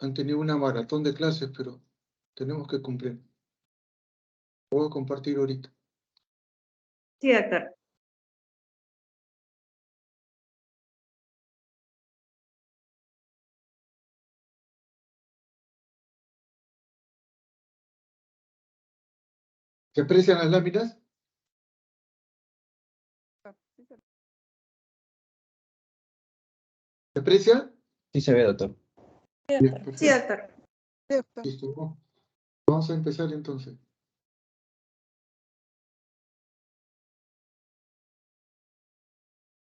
han tenido una maratón de clases, pero tenemos que cumplir. Voy a compartir ahorita. Sí, doctor. ¿Se aprecian las láminas? ¿Se aprecia? Sí se ve, doctor. Bien, Sí, perfecto. doctor. Listo. Vamos a empezar entonces.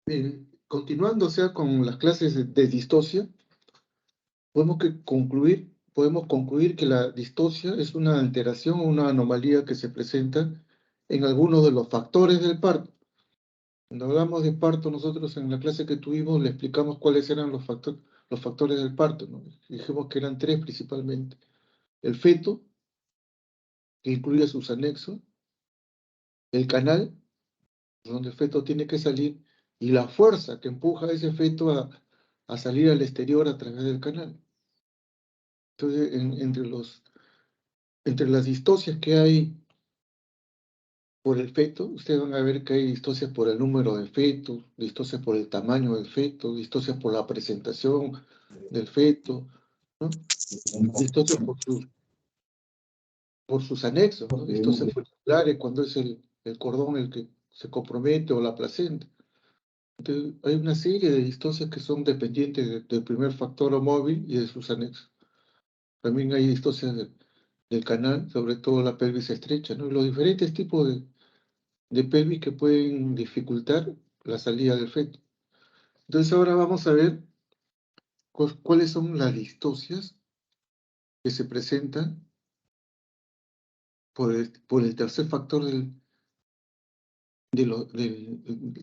Bien, continuando, o sea, con las clases de distosia, podemos concluir que la distosia es una alteración o una anomalía que se presenta en algunos de los factores del parto. Cuando hablamos de parto, nosotros en la clase que tuvimos le explicamos cuáles eran los factores del parto, ¿no? Dijimos que eran tres principalmente. El feto, que incluye sus anexos, el canal, donde el feto tiene que salir, y la fuerza que empuja a ese feto a salir al exterior a través del canal. Entonces, entre las distocias que hay por el feto, ustedes van a ver que hay distocias por el número de fetos, distocias por el tamaño del feto, distocias por la presentación del feto, ¿no? Distocias por sus anexos, ¿no? Distocias folliculares cuando es el cordón el que se compromete o la placenta. Entonces, hay una serie de distocias que son dependientes del primer factor o móvil y de sus anexos. También hay distocias del canal, sobre todo la pelvis estrecha, ¿no? Y los diferentes tipos de pelvis que pueden dificultar la salida del feto. Entonces ahora vamos a ver cuáles son las distocias que se presentan por el tercer factor el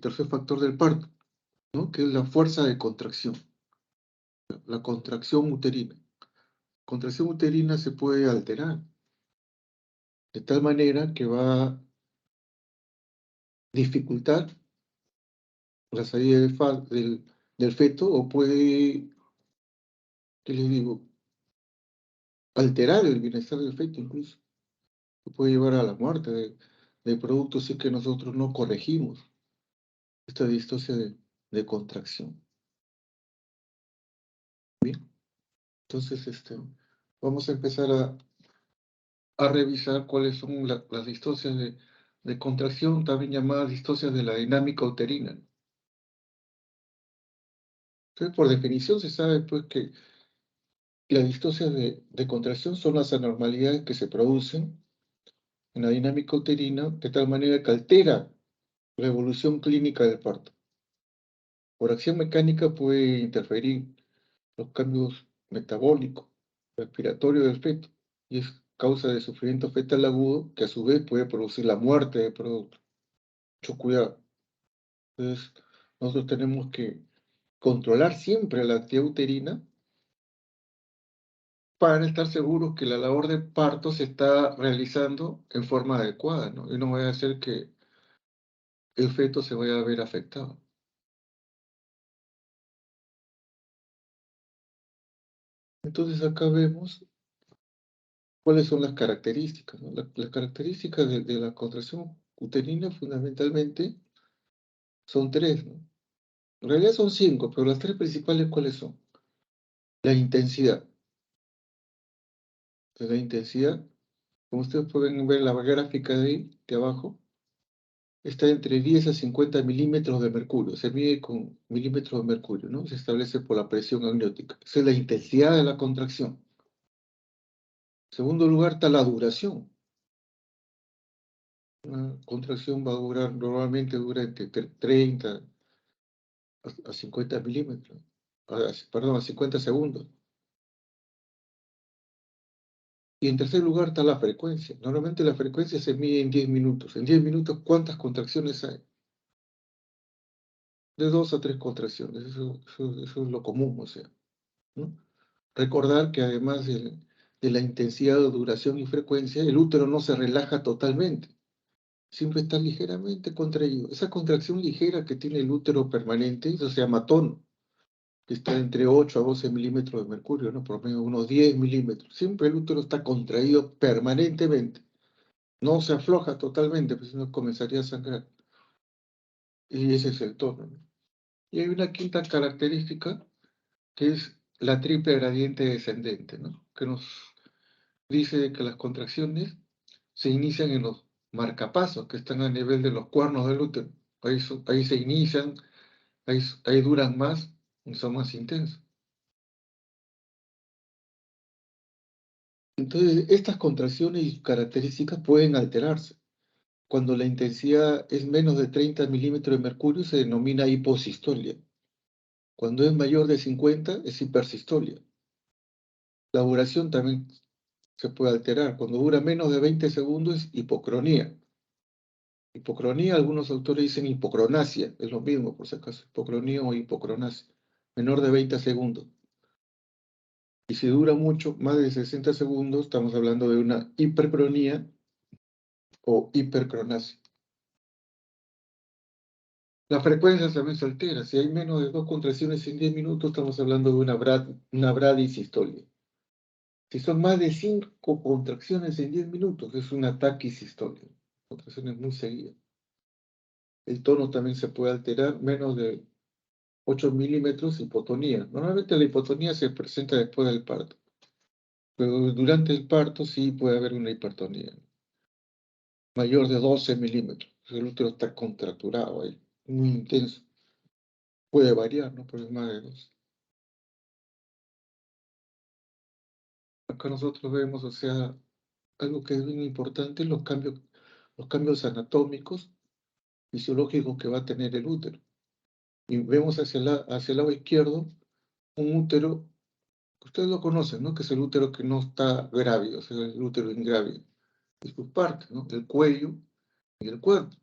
tercer factor del parto, ¿no? Que es la fuerza de contracción, la contracción uterina. La contracción uterina se puede alterar de tal manera que va a dificultar la salida del feto o puede, ¿qué les digo? Alterar el bienestar del feto incluso. Puede llevar a la muerte del producto si es que nosotros no corregimos esta distosia de contracción. Bien, entonces vamos a empezar a revisar cuáles son las distocias de contracción, también llamadas distocias de la dinámica uterina. Entonces, por definición se sabe pues que las distocias de contracción son las anormalidades que se producen en la dinámica uterina de tal manera que altera la evolución clínica del parto. Por acción mecánica puede interferir los cambios metabólicos, respiratorios del feto, y es causa de sufrimiento fetal agudo que a su vez puede producir la muerte del producto. Mucho cuidado. Entonces, nosotros tenemos que controlar siempre la actividad uterina para estar seguros que la labor de parto se está realizando en forma adecuada, ¿no? Y no vaya a ser que el feto se vaya a ver afectado. Entonces acá vemos cuáles son las características, ¿no? Las características de la contracción uterina fundamentalmente son tres, ¿no? En realidad son cinco, pero las tres principales, ¿cuáles son? La intensidad. La intensidad, como ustedes pueden ver en la gráfica de ahí, de abajo, está entre 10 a 50 milímetros de mercurio. Se mide con milímetros de mercurio, ¿no? Se establece por la presión amniótica. Esa es la intensidad de la contracción. En segundo lugar está la duración. Una contracción va a durar, normalmente dura entre 30 a 50 milímetros. Perdón, a 50 segundos. Y en tercer lugar está la frecuencia. Normalmente la frecuencia se mide en 10 minutos. En 10 minutos, ¿cuántas contracciones hay? De 2 a 3 contracciones. Eso es lo común, o sea, ¿no? Recordar que además de la intensidad, duración y frecuencia, el útero no se relaja totalmente. Siempre está ligeramente contraído. Esa contracción ligera que tiene el útero permanente, eso se llama tono. que está entre 8 a 12 milímetros de mercurio, ¿no? Por menos unos 10 milímetros. Siempre el útero está contraído permanentemente. No se afloja totalmente, pues si no comenzaría a sangrar. Y ese es el tono, ¿no? Y hay una quinta característica, que es la triple gradiente descendente, ¿no? Que nos dice que las contracciones se inician en los marcapasos, que están a nivel de los cuernos del útero. Ahí se inician, ahí duran más y son más intensos. Entonces, estas contracciones y características pueden alterarse. Cuando la intensidad es menos de 30 milímetros de mercurio, se denomina hiposistolia. Cuando es mayor de 50, es hipersistolia. La duración también se puede alterar. Cuando dura menos de 20 segundos, es hipocronía. Hipocronía, algunos autores dicen hipocronasia, es lo mismo, por si acaso, hipocronía o hipocronasia. Menor de 20 segundos. Y si dura mucho, más de 60 segundos, estamos hablando de una hipercronía o hipercronasia. La frecuencia también se altera. Si hay menos de 2 contracciones en 10 minutos, estamos hablando de una bradisistolia. Si son más de 5 contracciones en 10 minutos, es una taquisistolia. Contracciones muy seguidas. El tono también se puede alterar, menos de 8 milímetros, hipotonía. Normalmente la hipotonía se presenta después del parto, pero durante el parto sí puede haber una hipertonía. Mayor de 12 milímetros. El útero está contracturado ahí, muy intenso. Puede variar, ¿no? Pero es más de 12. Acá nosotros vemos, o sea, algo que es bien importante, los cambios anatómicos, fisiológicos que va a tener el útero. Y vemos hacia el lado izquierdo un útero, ustedes lo conocen, ¿no? Que es el útero que no está grávido, o sea, el útero ingrávido. Y sus partes, ¿no? El cuello y el cuerpo.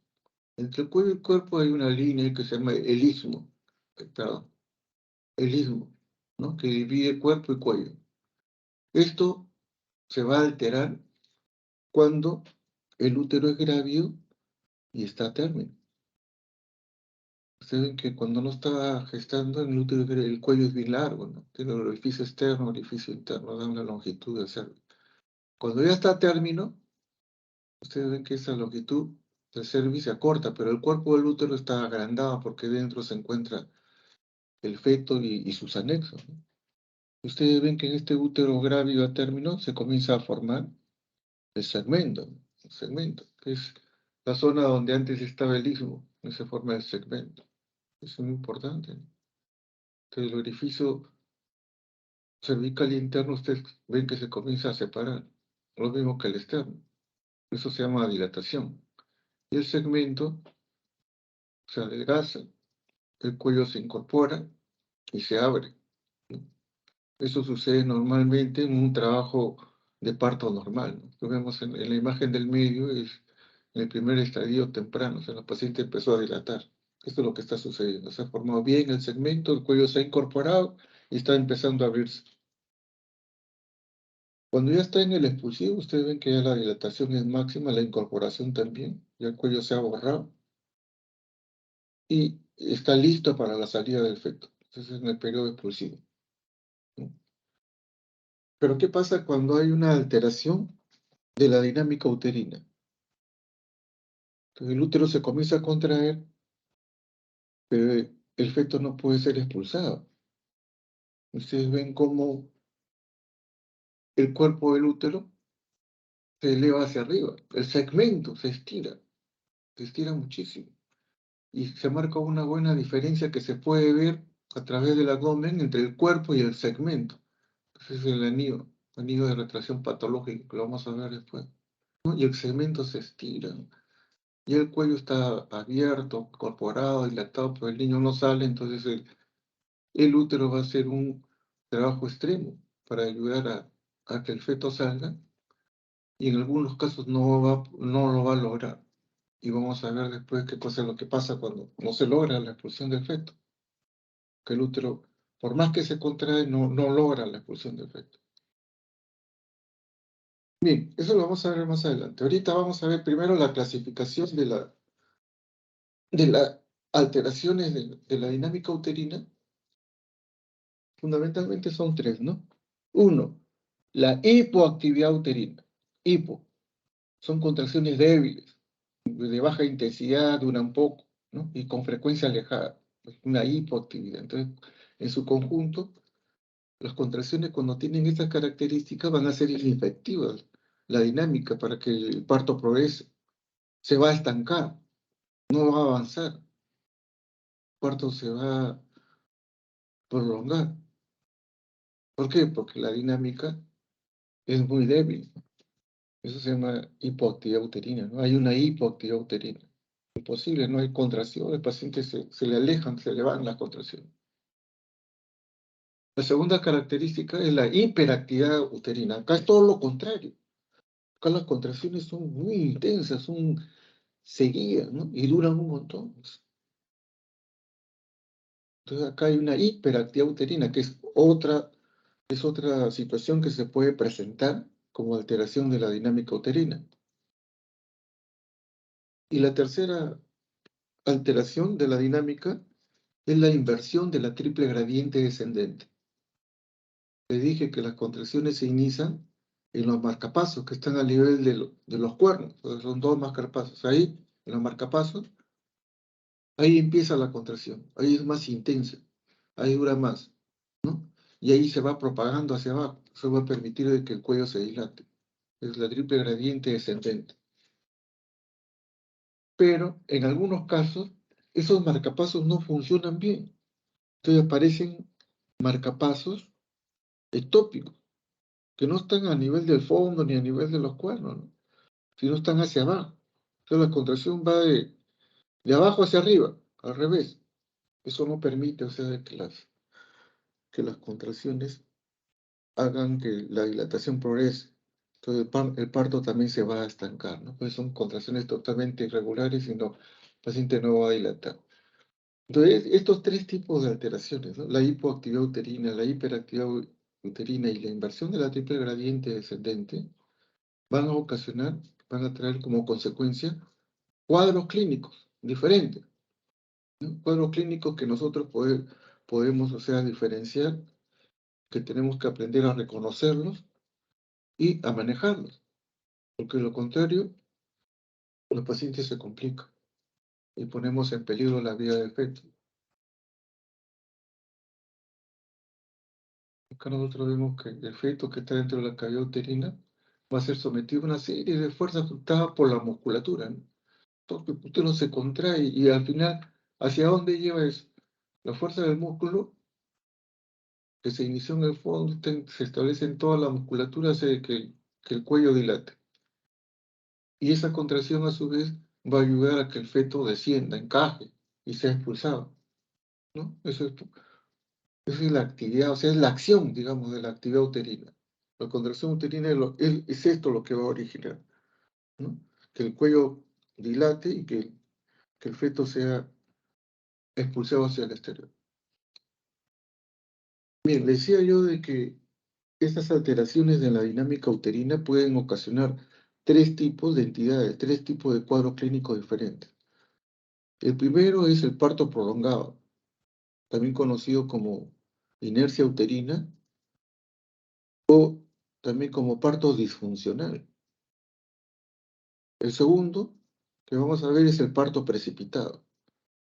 Entre el cuello y el cuerpo hay una línea que se llama el istmo, perdón, el istmo, ¿no? Que divide cuerpo y cuello. Esto se va a alterar cuando el útero es grávido y está a término. Ustedes ven que cuando no está gestando, el cuello es bien largo, ¿no? Tiene el orificio externo, orificio interno, dan la longitud del cervix. Cuando ya está a término, ustedes ven que esa longitud del cervix se acorta, pero el cuerpo del útero está agrandado porque dentro se encuentra el feto y sus anexos, ¿no? Ustedes ven que en este útero grávido a término se comienza a formar el segmento, ¿no? El segmento, que es la zona donde antes estaba el istmo, y se forma el segmento. Eso es muy importante, ¿no? Entonces el orificio cervical interno, ustedes ven que se comienza a separar, lo mismo que el externo. Eso se llama dilatación. Y el segmento se adelgaza, el cuello se incorpora y se abre, ¿no? Eso sucede normalmente en un trabajo de parto normal, ¿no? Lo vemos en la imagen del medio, es en el primer estadio temprano, o sea, la paciente empezó a dilatar. Esto es lo que está sucediendo. Se ha formado bien el segmento, el cuello se ha incorporado y está empezando a abrirse. Cuando ya está en el expulsivo, ustedes ven que ya la dilatación es máxima, la incorporación también, ya el cuello se ha borrado y está listo para la salida del feto. Entonces, en el periodo expulsivo, ¿no? Pero, ¿qué pasa cuando hay una alteración de la dinámica uterina? Entonces, el útero se comienza a contraer, pero el feto no puede ser expulsado. Ustedes ven cómo el cuerpo del útero se eleva hacia arriba, el segmento se estira muchísimo. Y se marca una buena diferencia que se puede ver a través del abdomen entre el cuerpo y el segmento. Ese es el anillo de retracción patológico, que lo vamos a ver después, ¿no? Y el segmento se estira, y el cuello está abierto, incorporado, dilatado, pero el niño no sale, entonces el útero va a hacer un trabajo extremo para ayudar a que el feto salga, y en algunos casos no lo va a lograr. Y vamos a ver después qué cosa es lo que pasa cuando no se logra la expulsión del feto. Que el útero, por más que se contrae, no logra la expulsión del feto. Bien, eso lo vamos a ver más adelante. Ahorita vamos a ver primero la clasificación de las alteraciones de la dinámica uterina fundamentalmente son tres, ¿no? Uno, la hipoactividad uterina. Hipo, son contracciones débiles, de baja intensidad, duran poco, ¿no? Y con frecuencia alejada, pues, una hipoactividad. Entonces, en su conjunto, las contracciones cuando tienen estas características van a ser inefectivas. La dinámica para que el parto progrese se va a estancar, no va a avanzar, el parto se va a prolongar. ¿Por qué? Porque la dinámica es muy débil. Eso se llama hipoactividad uterina, ¿no? Hay una hipoactividad uterina. Imposible, no hay contracción, el paciente se le alejan, se le van las contracciones. La segunda característica es la hiperactividad uterina. Acá es todo lo contrario. Acá las contracciones son muy intensas, son seguidas, ¿no? Y duran un montón. Entonces acá hay una hiperactividad uterina, que es otra situación que se puede presentar como alteración de la dinámica uterina. Y la tercera alteración de la dinámica es la inversión de la triple gradiente descendente. Le dije que las contracciones se inician en los marcapasos, que están a nivel de los cuernos. O sea, son dos marcapasos. Ahí, en los marcapasos, ahí empieza la contracción. Ahí es más intensa. Ahí dura más, ¿no? Y ahí se va propagando hacia abajo. Eso va a permitir de que el cuello se dilate. Es la triple gradiente descendente. Pero, en algunos casos, esos marcapasos no funcionan bien. Entonces aparecen marcapasos ectópicos, que no están a nivel del fondo ni a nivel de los cuernos, ¿no? Sino están hacia abajo. Entonces la contracción va de abajo hacia arriba, al revés. Eso no permite, o sea, que las contracciones hagan que la dilatación progrese. Entonces el parto también se va a estancar, ¿no? Pues son contracciones totalmente irregulares y no, el paciente no va a dilatar. Entonces, estos tres tipos de alteraciones, ¿no? La hipoactividad uterina, la hiperactividad uterina y la inversión de la triple gradiente descendente, van a ocasionar, van a traer como consecuencia cuadros clínicos diferentes, ¿no? Cuadros clínicos que nosotros podemos, o sea, diferenciar, que tenemos que aprender a reconocerlos y a manejarlos, porque de lo contrario, los pacientes se complican y ponemos en peligro la vida del feto. Acá nosotros vemos que el feto que está dentro de la cavidad uterina va a ser sometido a una serie de fuerzas afectadas por la musculatura, ¿no? Porque el útero se contrae y al final, ¿hacia dónde lleva eso? La fuerza del músculo que se inició en el fondo, se establece en toda la musculatura, hace que el cuello dilate. Y esa contracción a su vez va a ayudar a que el feto descienda, encaje y sea expulsado, ¿no? Esa es la actividad, o sea, es la acción, digamos, de la actividad uterina. La contracción uterina es esto lo que va a originar, ¿no? Que el cuello dilate y que el feto sea expulsado hacia el exterior. Bien, decía yo de que estas alteraciones de la dinámica uterina pueden ocasionar tres tipos de entidades, tres tipos de cuadros clínicos diferentes. El primero es el parto prolongado, también conocido como inercia uterina o también como parto disfuncional. El segundo que vamos a ver es el parto precipitado.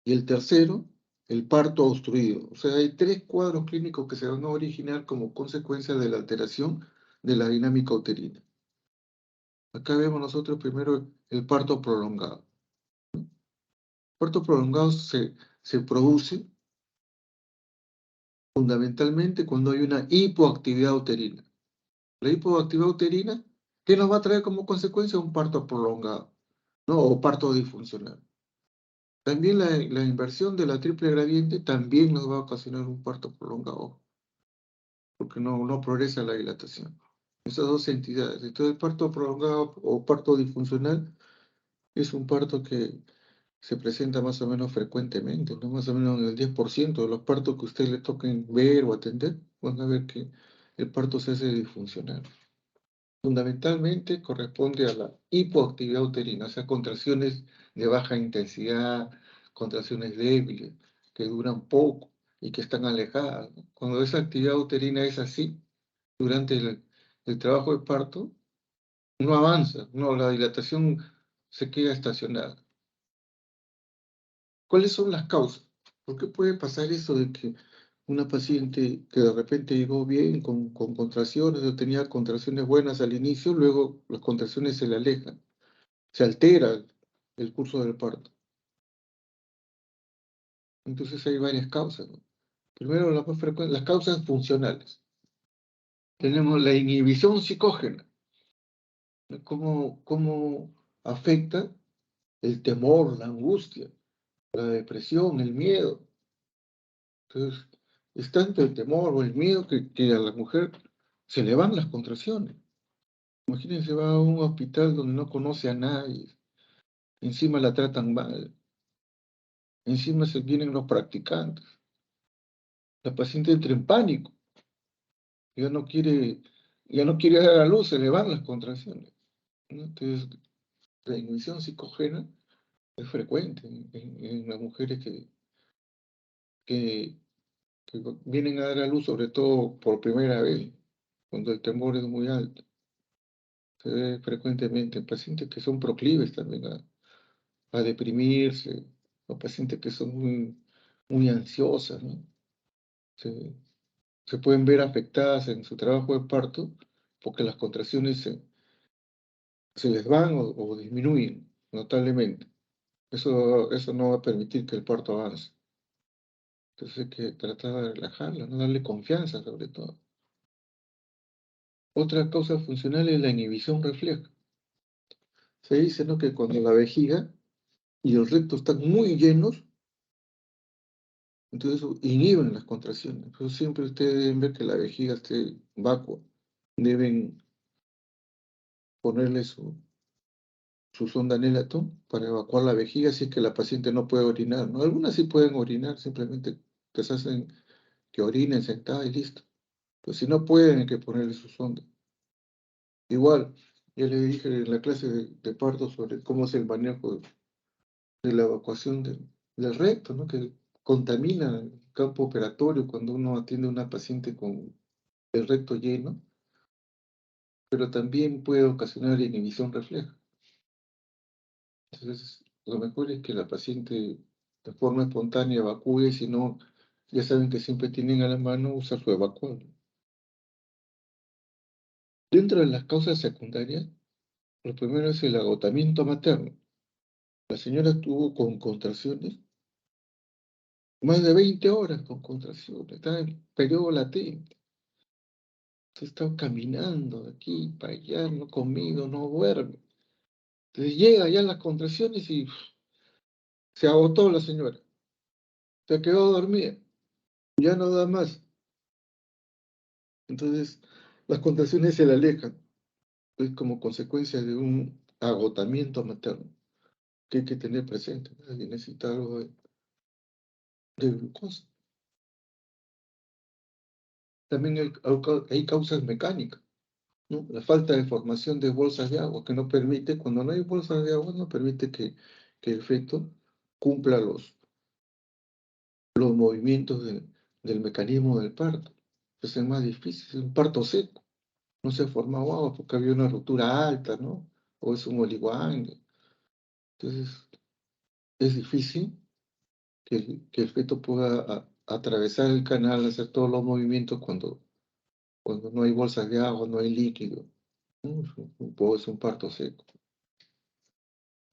Y el tercero, el parto obstruido. O sea, hay tres cuadros clínicos que se van a originar como consecuencia de la alteración de la dinámica uterina. Acá vemos nosotros primero el parto prolongado. El parto prolongado se produce fundamentalmente cuando hay una hipoactividad uterina. La hipoactividad uterina, ¿qué nos va a traer como consecuencia? Un parto prolongado, ¿no? O parto disfuncional. También la inversión de la triple gradiente también nos va a ocasionar un parto prolongado, porque no progresa la dilatación. Esas dos entidades. Entonces, el parto prolongado o parto disfuncional es un parto que se presenta más o menos frecuentemente, ¿no? Más o menos en el 10% de los partos que a usted le toquen ver o atender, van a ver que el parto se hace disfuncional. Fundamentalmente corresponde a la hipoactividad uterina, o sea, contracciones de baja intensidad, contracciones débiles, que duran poco y que están alejadas, ¿no? Cuando esa actividad uterina es así, durante el trabajo de parto, no avanza, no, la dilatación se queda estacionada. ¿Cuáles son las causas? ¿Por qué puede pasar eso de que una paciente que de repente llegó bien con contracciones o tenía contracciones buenas al inicio, luego las contracciones se le alejan, se altera el curso del parto? Entonces hay varias causas, ¿no? Primero, las más frecuentes, las causas funcionales. Tenemos la inhibición psicógena, ¿no? ¿Cómo afecta el temor, la angustia, la depresión, el miedo? Entonces, es tanto el temor o el miedo que a la mujer se le van las contracciones. Imagínense, va a un hospital donde no conoce a nadie, encima la tratan mal, encima se vienen los practicantes, la paciente entra en pánico, ya no quiere, ya no quiere dar a luz, se le van las contracciones, ¿no? Entonces, la inhibición psicógena es frecuente en las mujeres que, que vienen a dar a luz, sobre todo por primera vez, cuando el temor es muy alto. Se ve frecuentemente en pacientes que son proclives también a deprimirse, o pacientes que son muy ansiosas, ¿no? Se, se pueden ver afectadas en su trabajo de parto porque las contracciones se les van o disminuyen notablemente. Eso no va a permitir que el parto avance. Entonces hay que tratar de relajarla, no darle confianza sobre todo. Otra causa funcional es la inhibición refleja. Se dice, ¿no?, que cuando la vejiga y el recto están muy llenos, entonces inhiben las contracciones. Pero siempre ustedes deben ver que la vejiga esté vacua. Deben ponerle su sonda Nelaton para evacuar la vejiga si es que la paciente no puede orinar, ¿no? Algunas sí pueden orinar, simplemente les hacen que orinen sentada y listo. Pues si no pueden, hay que ponerle su sonda. Igual, ya le dije en la clase de parto sobre cómo es el manejo de la evacuación del recto, ¿no? Que contamina el campo operatorio cuando uno atiende a una paciente con el recto lleno, pero también puede ocasionar inhibición refleja. Entonces, lo mejor es que la paciente de forma espontánea evacúe, si no, ya saben que siempre tienen a la mano usar su evacuador. Dentro de las causas secundarias, lo primero es el agotamiento materno. La señora estuvo con contracciones, más de 20 horas con contracciones, está en periodo latente. Se está caminando de aquí para allá, no comido, no duerme. Entonces llega ya las contracciones y se agotó la señora. Se quedó dormida. Ya no da más. Entonces las contracciones se le alejan. Es como consecuencia de un agotamiento materno que hay que tener presente, ¿no? Y necesita algo de glucosa. También hay causas mecánicas, ¿no? La falta de formación de bolsas de agua, que no permite, cuando no hay bolsas de agua, no permite que el feto cumpla los movimientos del mecanismo del parto. Entonces es más difícil, es un parto seco. No se ha formado agua porque había una ruptura alta, ¿no? O es un oligoangio. Entonces es difícil que el feto pueda atravesar el canal, hacer todos los movimientos cuando no hay bolsas de agua, no hay líquido, ¿no? Es un parto seco.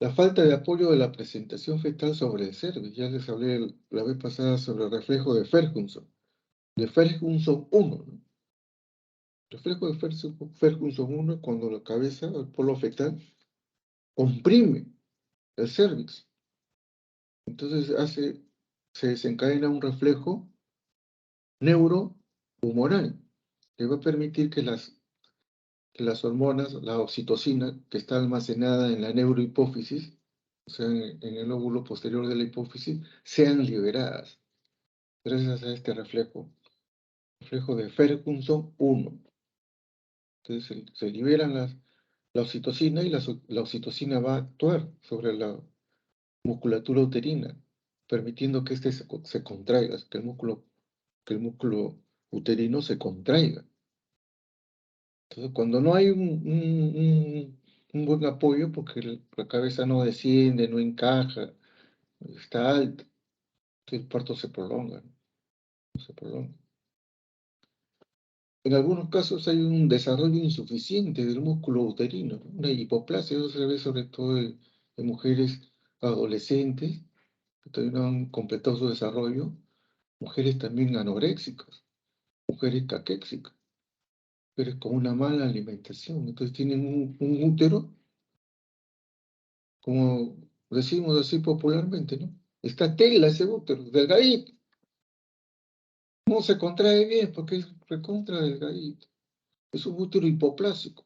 La falta de apoyo de la presentación fetal sobre el cervix. Ya les hablé la vez pasada sobre el reflejo de Ferguson. De Ferguson 1, ¿no? El reflejo de Ferguson 1 cuando la cabeza, el polo fetal, comprime el cervix. Entonces se desencadena un reflejo neurohumoral que va a permitir que las hormonas, la oxitocina, que está almacenada en la neurohipófisis, o sea, en el lóbulo posterior de la hipófisis, sean liberadas gracias a este reflejo de Ferguson 1. Entonces se liberan la oxitocina y la oxitocina va a actuar sobre la musculatura uterina, permitiendo que éste se contraiga, que el músculo que el músculo uterino se contraiga. Entonces, cuando no hay un buen apoyo, porque la cabeza no desciende, no encaja, está alta, entonces el parto se prolonga, ¿no? Se prolonga. En algunos casos hay un desarrollo insuficiente del músculo uterino, ¿no? Una hipoplasia, eso se ve sobre todo en mujeres adolescentes que todavía no han completado su desarrollo, mujeres también anoréxicas, mujeres caquéxicas, mujeres con una mala alimentación. Entonces tienen un útero, como decimos así popularmente, ¿no? Está tela ese útero, delgadito. No se contrae bien porque es recontra delgadito. Es un útero hipoplásico.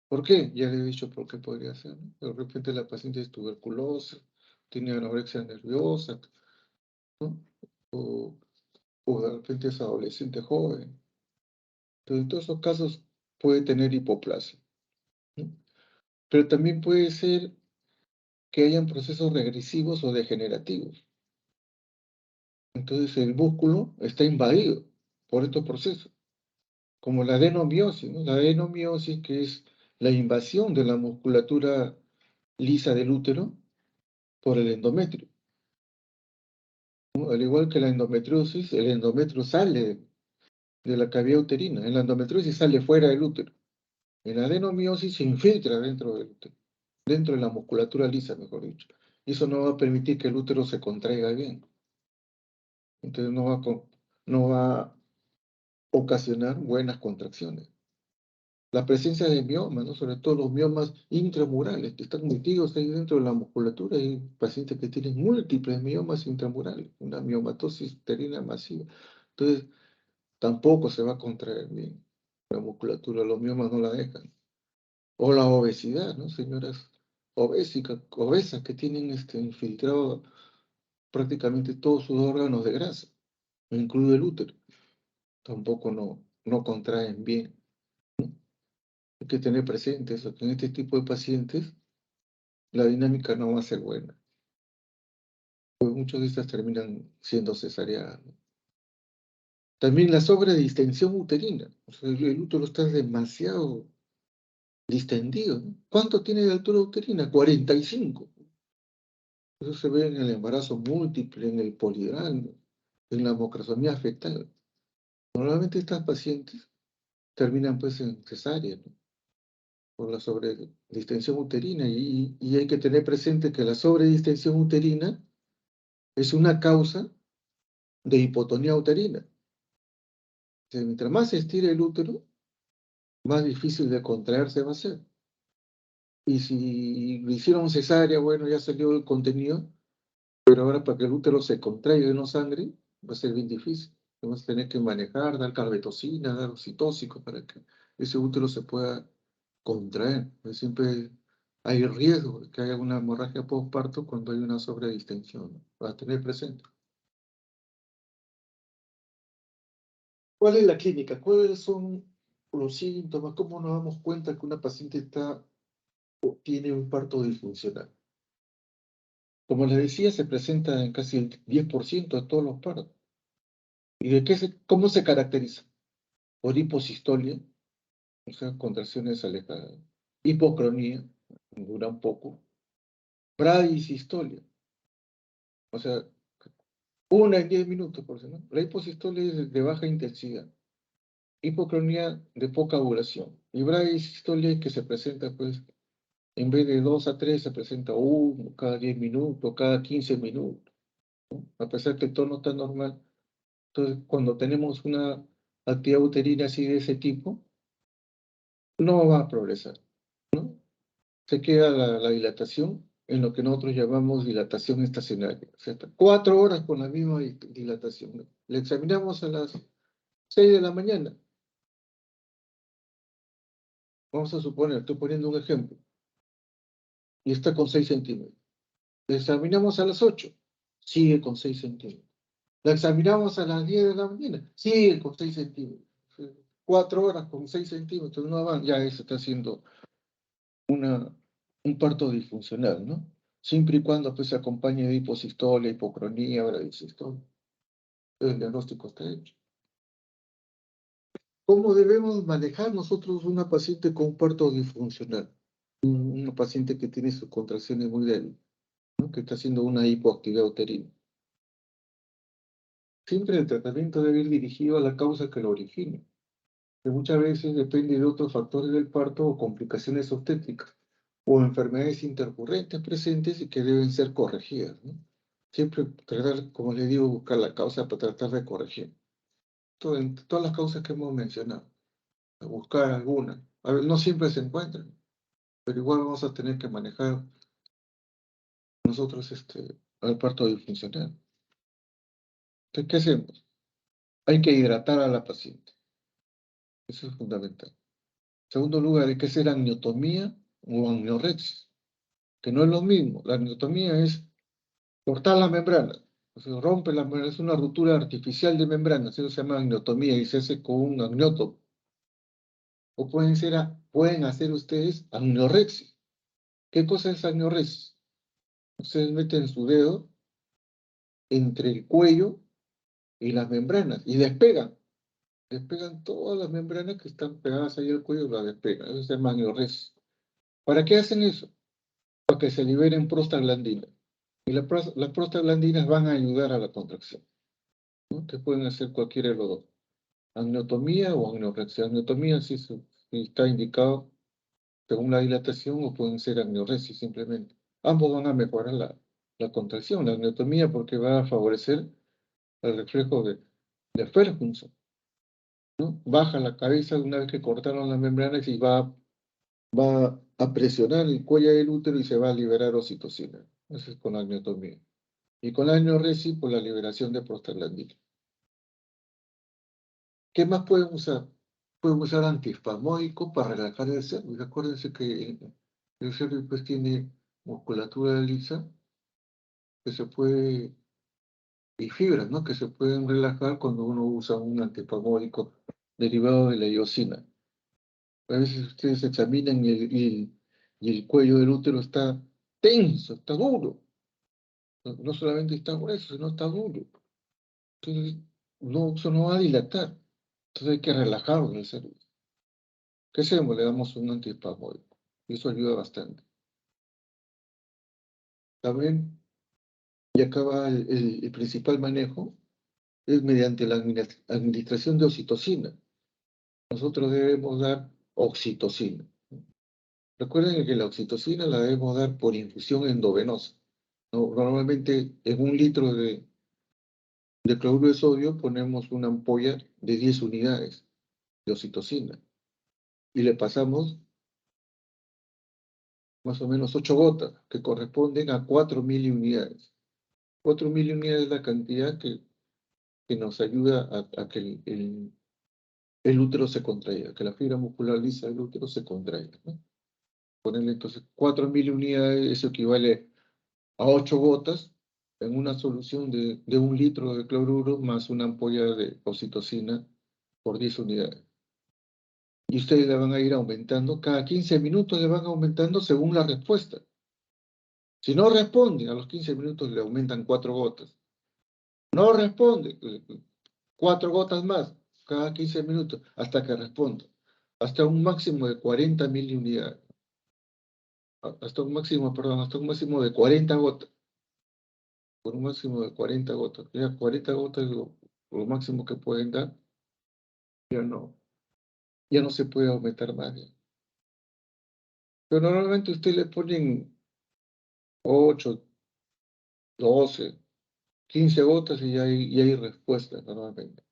¿Por qué? Ya le he dicho por qué podría ser, ¿no? De repente la paciente es tuberculosa, tiene anorexia nerviosa, ¿no? O, o de repente es adolescente joven. Entonces, en todos esos casos puede tener hipoplasia, ¿no? Pero también puede ser que hayan procesos regresivos o degenerativos. Entonces el músculo está invadido por estos procesos, como la adenomiosis, ¿no? La adenomiosis, que es la invasión de la musculatura lisa del útero por el endometrio, ¿no? Al igual que la endometriosis, el endometrio sale de la cavidad uterina. En la endometriosis sale fuera del útero. En la adenomiosis se infiltra dentro del útero, dentro de la musculatura lisa, mejor dicho. Y eso no va a permitir que el útero se contraiga bien. Entonces no va a ocasionar buenas contracciones. La presencia de miomas, ¿no? Sobre todo los miomas intramurales, que están metidos ahí dentro de la musculatura. Hay pacientes que tienen múltiples miomas intramurales, una miomatosis uterina masiva. Entonces, tampoco se va a contraer bien la musculatura, los miomas no la dejan. O la obesidad, ¿no? Señoras obesas que tienen infiltrado prácticamente todos sus órganos de grasa, incluido el útero, tampoco no contraen bien. Hay que tener presente eso, que en este tipo de pacientes la dinámica no va a ser buena. Pues muchos de estas terminan siendo cesáreas, ¿no? También la sobredistensión uterina. O sea, el útero está demasiado distendido, ¿no? ¿Cuánto tiene de altura uterina? 45. Eso se ve en el embarazo múltiple, en el polidramo, en la macrosomía fetal. Normalmente estas pacientes terminan pues en cesárea, ¿no? Por la sobredistensión uterina. Y hay que tener presente que la sobredistensión uterina es una causa de hipotonía uterina. O sea, mientras más se estire el útero, más difícil de contraerse va a ser. Y si lo hicieron cesárea, bueno, ya salió el contenido, pero ahora para que el útero se contraiga y no sangre, va a ser bien difícil. Vamos a tener que manejar, dar carbetocina, dar oxitóxicos para que ese útero se pueda contraer. Pues siempre hay riesgo de que haya una hemorragia postparto cuando hay una sobredistensión, ¿no? Para tener presente. ¿Cuál es la clínica? ¿Cuáles son los síntomas? ¿Cómo nos damos cuenta que una paciente está o tiene un parto disfuncional? Como les decía, se presenta en casi el 10% de todos los partos. ¿Y cómo se caracteriza? Por hiposistolia, o sea, contracciones alejadas. Hipocronía, dura un poco. Bradisistolia, o sea, una en 10 minutos, por ejemplo. La hiposistolia es de baja intensidad. Hipocronía de poca duración. Y bradisistolia que se presenta, pues, en vez de 2 a 3, se presenta uno cada 10 minutos, cada 15 minutos. A pesar que el tono está normal. Entonces, cuando tenemos una actividad uterina así de ese tipo, no va a progresar, ¿no? Se queda la dilatación en lo que nosotros llamamos dilatación estacionaria. O sea, 4 horas con la misma dilatación, ¿no? Le examinamos a las 6 de la mañana. Vamos a suponer, estoy poniendo un ejemplo, y está con 6 centímetros. Le examinamos a las 8, sigue con 6 centímetros. La examinamos a las 10 de la mañana, sigue con 6 centímetros. 4 horas con 6 centímetros, no avanza, ya eso está haciendo un parto disfuncional, ¿no? Siempre y cuando pues se acompañe de hiposistolia, hipocronía, bradisistolia. El diagnóstico está hecho. ¿Cómo debemos manejar nosotros una paciente con parto disfuncional? Una paciente que tiene sus contracciones muy débiles, ¿no? Que está haciendo una hipoactividad uterina. Siempre el tratamiento debe ir dirigido a la causa que lo origina, que muchas veces depende de otros factores del parto o complicaciones obstétricas o enfermedades intercurrentes presentes y que deben ser corregidas, ¿no? Siempre tratar, como les digo, buscar la causa para tratar de corregir. En todas las causas que hemos mencionado, buscar alguna. A ver, no siempre se encuentran, pero igual vamos a tener que manejar nosotros al parto disfuncional. Entonces, ¿qué hacemos? Hay que hidratar a la paciente. Eso es fundamental. En segundo lugar, hay que hacer amniotomía o amniorexia, que no es lo mismo. La amniotomía es cortar la membrana. O sea, rompe la membrana, es una ruptura artificial de membranas. Eso se llama amniotomía y se hace con un amnioto. O pueden hacer ustedes amniorexia. ¿Qué cosa es amniorexia? Ustedes meten su dedo entre el cuello y las membranas y despegan todas las membranas que están pegadas ahí al cuello, las despegan. Eso se llama amniorexia. ¿Para qué hacen eso? Para que se liberen prostaglandinas. Y las prostaglandinas van a ayudar a la contracción, ¿no? Que pueden hacer cualquiera de los dos. Amniotomía o amniorexia. Amniotomía sí está indicado según la dilatación o pueden ser amniorexia simplemente. Ambos van a mejorar la contracción. La amniotomía porque va a favorecer el reflejo de Ferguson, ¿no? Baja la cabeza una vez que cortaron las membranas y va a presionar el cuello del útero y se va a liberar oxitocina. Eso es con la amniotomía. Y con la amniorexia, por la liberación de prostaglandina. ¿Qué más pueden usar? Pueden usar antiespasmódicos para relajar el cervix. Acuérdense que el cervix pues tiene musculatura lisa que se puede, y fibras, ¿no? Que se pueden relajar cuando uno usa un antiespasmódico derivado de la iosina. A veces ustedes examinan y el cuello del útero está tenso, está duro. No solamente está grueso, sino está duro. Entonces, no, eso no va a dilatar. Entonces hay que relajarlo en el cerebro. ¿Qué hacemos? Le damos un antiespasmódico. Y eso ayuda bastante. También, y acá va el principal manejo, es mediante la administración de oxitocina. Nosotros debemos dar oxitocina. Recuerden que la oxitocina la debemos dar por infusión endovenosa. Normalmente en 1 litro de cloruro de sodio ponemos una ampolla de 10 unidades de oxitocina y le pasamos más o menos 8 gotas, que corresponden a 4 miliunidades. 4 miliunidades es la cantidad que nos ayuda a que el útero se contraiga, que la fibra muscular lisa del útero se contraiga, ¿no? Ponerle entonces 4 miliunidades, eso equivale a 8 gotas en una solución de 1 litro de cloruro más una ampolla de oxitocina por 10 unidades. Y ustedes le van a ir aumentando, cada 15 minutos le van aumentando según la respuesta. Si no responde, a los 15 minutos le aumentan 4 gotas. No responde, 4 gotas más, cada 15 minutos, hasta que responda. Hasta un máximo de 40 miliunidades. Hasta un máximo, perdón, hasta un máximo de 40 gotas. Por un máximo de 40 gotas. Ya 40 gotas es lo máximo que pueden dar. Ya no se puede aumentar más. Ya. Pero normalmente usted le ponen 8, 12, 15 gotas y ya hay respuesta normalmente.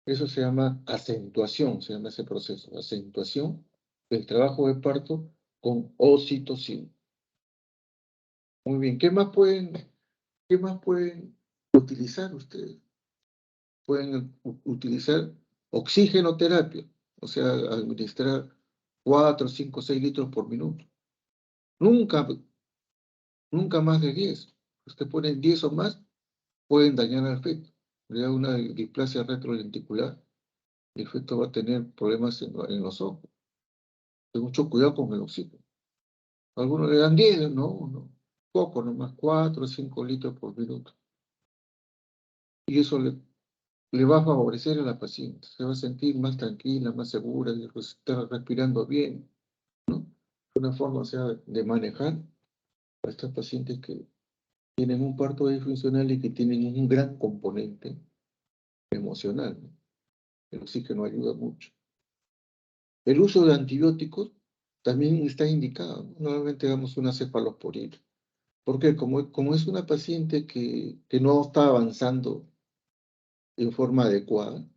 Eso se llama acentuación, se llama ese proceso. Acentuación del trabajo de parto con oxitocina. Muy bien, qué más pueden utilizar ustedes? Pueden utilizar oxigenoterapia, o sea, administrar 4, 5, 6 litros por minuto. Nunca, nunca más de 10. Usted pone 10 o más, pueden dañar al feto. Le da una displasia retrolenticular y el feto va a tener problemas en los ojos. Ten mucho cuidado con el oxígeno. Algunos le dan 10, no, poco, nomás 4 o 5 litros por minuto. y eso le va a favorecer a la paciente. Se va a sentir más tranquila, más segura, y estar respirando bien, ¿no? Una forma, o sea, de manejar a estas pacientes que tienen un parto disfuncional y que tienen un gran componente emocional, ¿no? El oxígeno ayuda mucho. El uso de antibióticos también está indicado, ¿no? Normalmente damos una cefalosporina. Porque como es una paciente que no está avanzando en forma adecuada,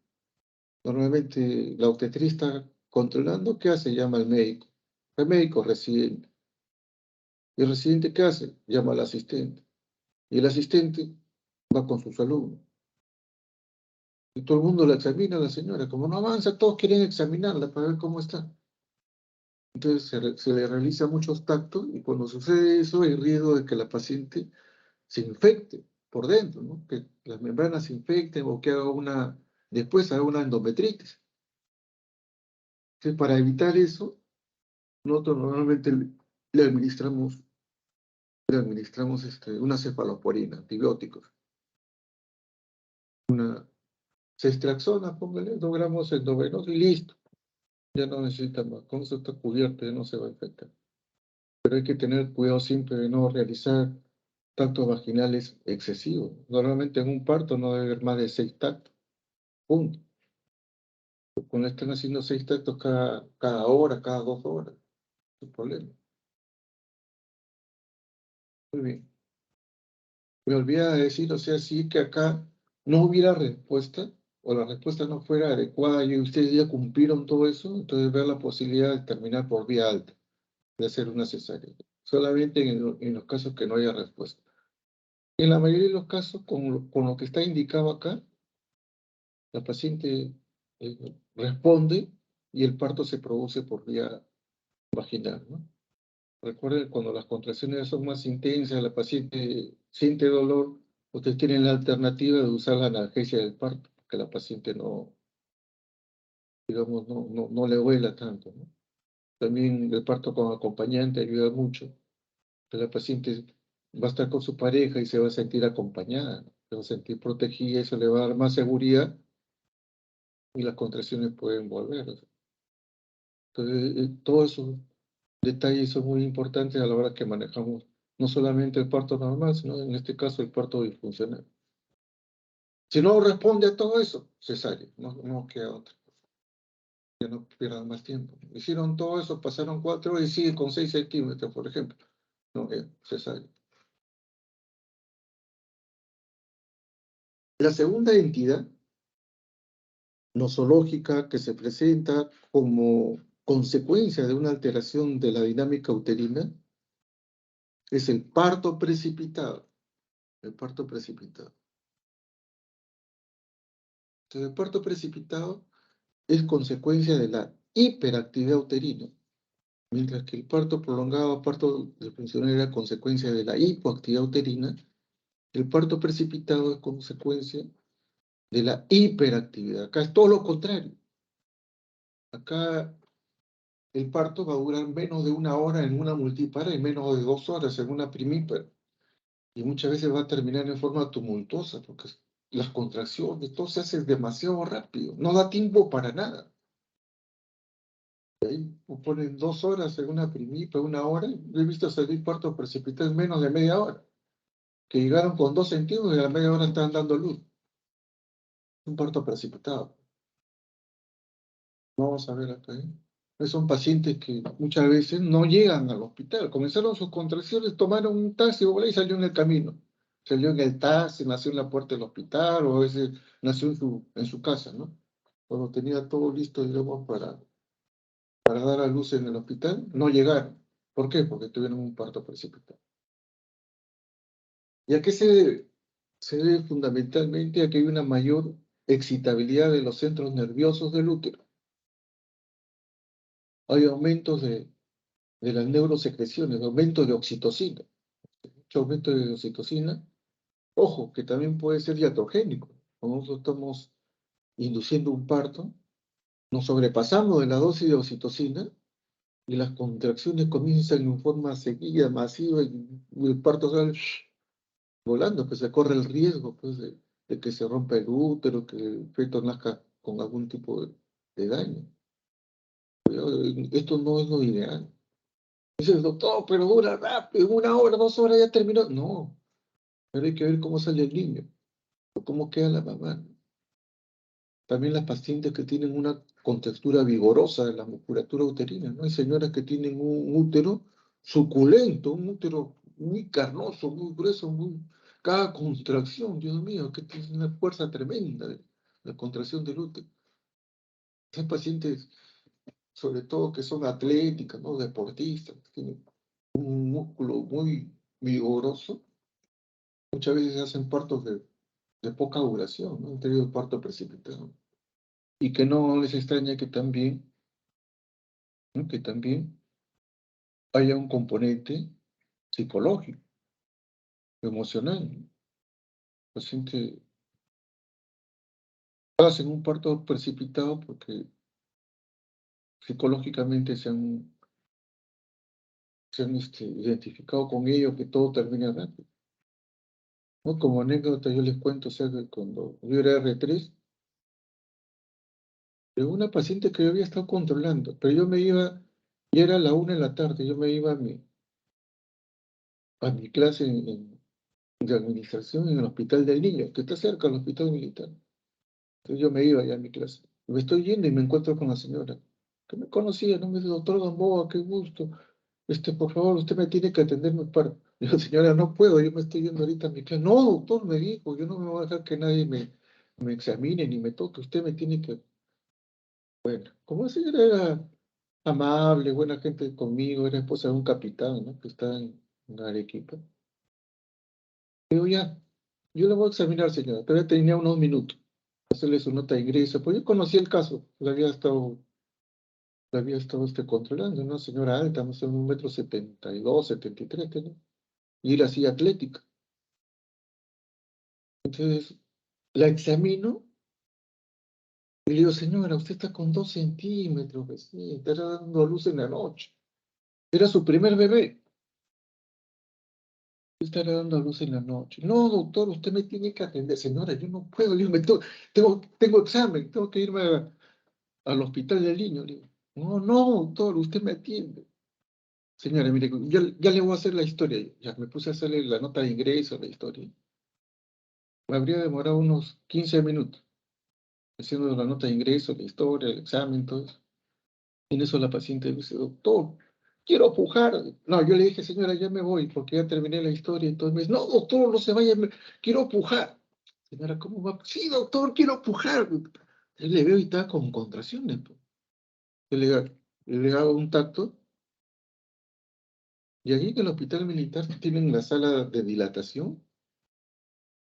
normalmente la obstetrista está controlando, ¿qué hace? Llama al médico. El médico residente. ¿Y el residente qué hace? Llama al asistente. Y el asistente va con sus alumnos. Y todo el mundo la examina a la señora. Como no avanza, todos quieren examinarla para ver cómo está. Entonces se le realiza muchos tactos y cuando sucede eso hay riesgo de que la paciente se infecte por dentro, ¿no? Que las membranas se infecten o que después haga una endometritis. Entonces, para evitar eso, nosotros normalmente le administramos una cefalosporina, antibióticos, una ceftriaxona, póngale 2 gramos endovenoso y listo. Ya no necesita más. Con eso está cubierto, ya no se va a infectar. Pero hay que tener cuidado siempre de no realizar tactos vaginales excesivos. Normalmente en un parto no debe haber más de 6 tactos. Punto. Cuando están haciendo 6 tactos cada hora, cada 2 horas. No hay problema. Muy bien. Me olvidaba de decir, o sea, si es que acá no hubiera respuesta, o la respuesta no fuera adecuada y ustedes ya cumplieron todo eso, entonces ver la posibilidad de terminar por vía alta, de hacer una cesárea. Solamente en los casos que no haya respuesta. En la mayoría de los casos, con lo que está indicado acá, la paciente responde y el parto se produce por vía vaginal, ¿no? Recuerden, cuando las contracciones son más intensas, la paciente siente dolor, ustedes tienen la alternativa de usar la analgesia del parto, que la paciente no, digamos, no le duela tanto, ¿no? También el parto con acompañante ayuda mucho, que la paciente va a estar con su pareja y se va a sentir acompañada, ¿no? Se va a sentir protegida, eso le va a dar más seguridad y las contracciones pueden volver. Entonces, todos esos detalles son muy importantes a la hora que manejamos no solamente el parto normal, sino en este caso el parto disfuncional. Si no responde a todo eso, cesárea, no queda otra. Ya no pierdan más tiempo. Hicieron todo eso, pasaron 4 horas y sigue con 6 centímetros, por ejemplo. No, cesárea. La segunda entidad nosológica que se presenta como consecuencia de una alteración de la dinámica uterina es el parto precipitado. El parto precipitado. Entonces, el parto precipitado es consecuencia de la hiperactividad uterina, mientras que el parto prolongado, parto disfuncional era consecuencia de la hipoactividad uterina, el parto precipitado es consecuencia de la hiperactividad. Acá es todo lo contrario. Acá el parto va a durar menos de 1 hora en una multípara y menos de 2 horas en una primípara. Y muchas veces va a terminar en forma tumultuosa, porque las contracciones, todo se hace demasiado rápido. No da tiempo para nada. O ponen 2 horas en una primípara, 1 hora. He visto salir partos precipitados en menos de media hora, que llegaron con 2 centímetros y a la media hora estaban dando luz. Un parto precipitado. Vamos a ver acá. Son pacientes que muchas veces no llegan al hospital. Comenzaron sus contracciones, tomaron un taxi y salió en el camino. Salió en el taxi, nació en la puerta del hospital o a veces nació en su casa, ¿no? Cuando tenía todo listo, digamos, para dar a luz en el hospital, no llegaron. ¿Por qué? Porque tuvieron un parto precipitado. ¿Y a qué se debe? Se debe fundamentalmente a que hay una mayor excitabilidad de los centros nerviosos del útero. Hay aumentos de las neurosecreciones, aumento de oxitocina. Mucho aumento de oxitocina. Ojo, que también puede ser iatrogénico. Cuando nosotros estamos induciendo un parto, nos sobrepasamos de la dosis de oxitocina y las contracciones comienzan en forma seguida, masiva, y el parto sale volando, que se corre el riesgo pues, de que se rompa el útero, que el feto nazca con algún tipo de daño. Esto no es lo ideal. Dice el doctor, pero dura rápido, en 1 hora, 2 horas ya terminó. No, pero hay que ver cómo sale el niño, o cómo queda la mamá. También las pacientes que tienen una contextura vigorosa de la musculatura uterina, ¿no? Hay señoras que tienen un útero suculento, un útero muy carnoso, muy grueso, cada contracción, Dios mío, que tiene una fuerza tremenda la contracción del útero. Esas pacientes, sobre todo que son atléticas, ¿no? Deportistas, que tienen un músculo muy vigoroso, muchas veces hacen partos de poca duración, ¿no? Han tenido parto precipitado. Y que no les extraña que también, ¿no? Que también haya un componente psicológico, emocional, ¿no? El paciente hacen un parto precipitado porque psicológicamente se han identificado con ello, que todo termina rápido, ¿no? Como anécdota yo les cuento, o sea, que cuando yo era R3, llegó una paciente que yo había estado controlando, pero yo me iba, ya era la 1 de la tarde, yo me iba a mi clase de administración en el Hospital del Niño, que está cerca del Hospital Militar. Entonces yo me iba ya a mi clase. Me estoy yendo y me encuentro con la señora, que me conocía, ¿no? Me dice, doctor Gamboa, qué gusto. Por favor, usted me tiene que atender mi parto. Digo, señora, no puedo, yo me estoy yendo ahorita a mi clase. No, doctor, me dijo, yo no me voy a dejar que nadie me examine ni me toque. Usted me tiene que... Bueno, como la señora era amable, buena gente conmigo, era esposa de un capitán, ¿no? Que está en Arequipa. Digo, ya, yo le voy a examinar, señora, todavía tenía unos minutos, hacerle su nota de ingreso, pues yo conocí el caso, la había estado controlando, una señora alta, no sé, 1,72 m, 73, ¿no? Y era así atlética. Entonces, la examino y le digo, señora, usted está con 2 cm, pues, sí, está dando a luz en la noche. Era su primer bebé. Estará dando a luz en la noche. No, doctor, usted me tiene que atender. Señora, yo no puedo, yo tengo examen, tengo que irme al hospital del niño. Le digo, no, no, doctor, usted me atiende. Señora, mire, ya le voy a hacer la historia. Ya me puse a hacerle la nota de ingreso, la historia. Me habría demorado unos 15 minutos haciendo la nota de ingreso, la historia, el examen, todo eso. Y en eso la paciente me dice, doctor, quiero pujar. No, yo le dije, señora, ya me voy porque ya terminé la historia. Entonces me dice, no, doctor, no se vaya, quiero pujar. Señora, ¿cómo va? Sí, doctor, quiero pujar. Yo le veo y está con contracciones, pues. Yo le hago un tacto y allí en el hospital militar tienen la sala de dilatación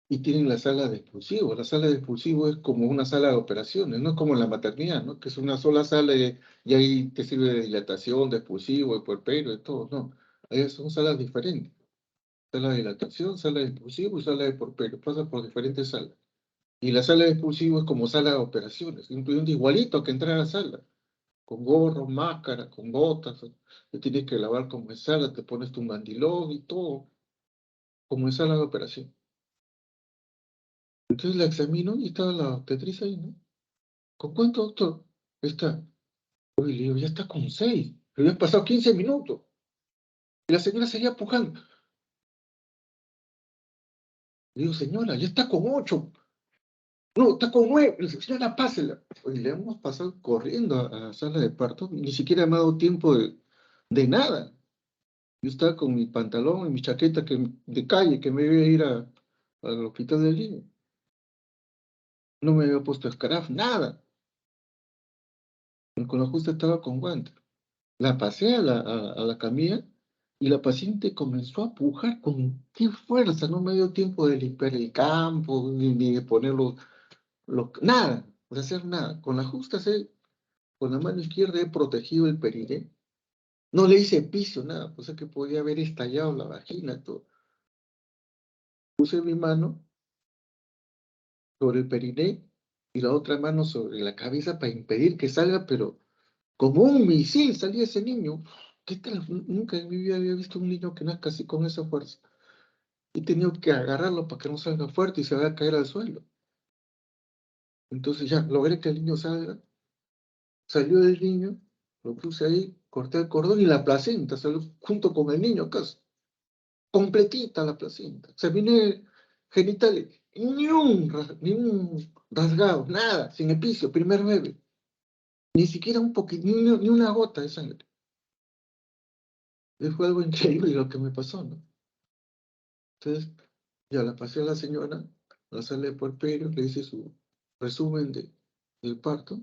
y tienen la sala de expulsivo. La sala de expulsivo es como una sala de operaciones, no es como en la maternidad, ¿no? Que es una sola sala y ahí te sirve de dilatación, de expulsivo, de puerperio, de todo, no. Ahí son salas diferentes. Sala de dilatación, sala de expulsivo y sala de puerperio. Pasa por diferentes salas. Y la sala de expulsivo es como sala de operaciones, incluyendo igualito que entrar a la sala, con gorro, máscara, con botas, te tienes que lavar como en sala, te pones tu mandilón y todo, como en sala de operación. Entonces la examino y estaba la obstetricia ahí, ¿no? ¿Con cuánto, doctor? Está. Oye, le digo, ya está con 6. Le habían pasado 15 minutos. Y la señora seguía pujando. Le digo, señora, ya está con 8. No, está con 9. Le digo, señora, pásela. Oye, le hemos pasado corriendo a la sala de parto. Ni siquiera me ha dado tiempo de nada. Yo estaba con mi pantalón y mi chaqueta de calle que me iba a ir al hospital del niño. No me había puesto escarafe, nada. Con lo justo estaba con guantes. La pasé a la camilla y la paciente comenzó a pujar con qué fuerza. No me dio tiempo de limpiar el campo, ni de poner nada, de hacer nada. Con la justa, con la mano izquierda he protegido el periné. No le hice piso, nada, o sea que podía haber estallado la vagina, todo. Puse mi mano sobre el periné y la otra mano sobre la cabeza para impedir que salga, pero como un misil salía ese niño. ¿Qué tal? Nunca en mi vida había visto un niño que nazca así con esa fuerza. He tenido que agarrarlo para que no salga fuerte y se vaya a caer al suelo. Entonces ya logré que el niño salga. Salió el niño, lo puse ahí, corté el cordón y la placenta salió junto con el niño casi. Completita la placenta. Se vine genitales, ni un rasgado, nada, sin epicio, primer bebé. Ni siquiera un poquito, ni una gota de sangre. Y fue algo increíble lo que me pasó, ¿no? Entonces, ya la pasé a la señora, la sala de puerperio, le hice su resumen del parto,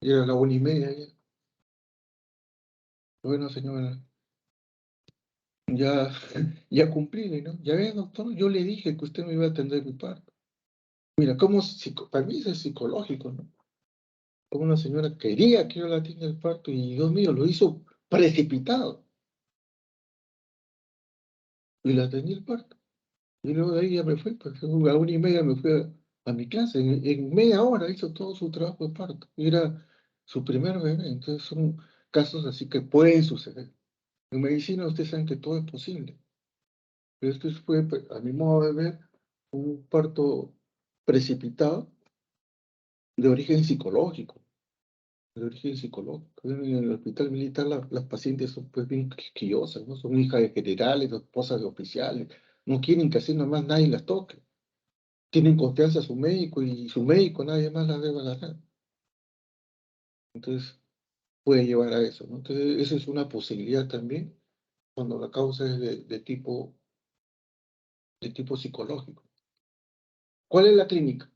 y era la 1:30 ya. Bueno, señora, ya, ya cumplí, ¿no? Ya ve, doctor, yo le dije que usted me iba a atender mi parto. Mira, para mí eso es psicológico, ¿no? Como una señora quería que yo la atienda el parto y Dios mío, lo hizo precipitado. Y la atendí el parto. Y luego de ahí ya me fui, pues a 1:30 me fui a mi clase. En media hora hizo todo su trabajo de parto. Y era su primer bebé. Entonces son casos así que pueden suceder. En medicina ustedes saben que todo es posible. Pero esto fue, pues, a mi modo de ver, un parto precipitado de origen psicológico. De origen psicológico. En el hospital militar las pacientes son pues bien quisquillosas, ¿no? Son hijas de generales, esposas de oficiales. No quieren que así nomás nadie las toque. Tienen confianza a su médico y su médico nadie más las debe agarrar. Entonces puede llevar a eso, ¿no? Entonces esa es una posibilidad también cuando la causa es de tipo psicológico. ¿Cuál es la clínica?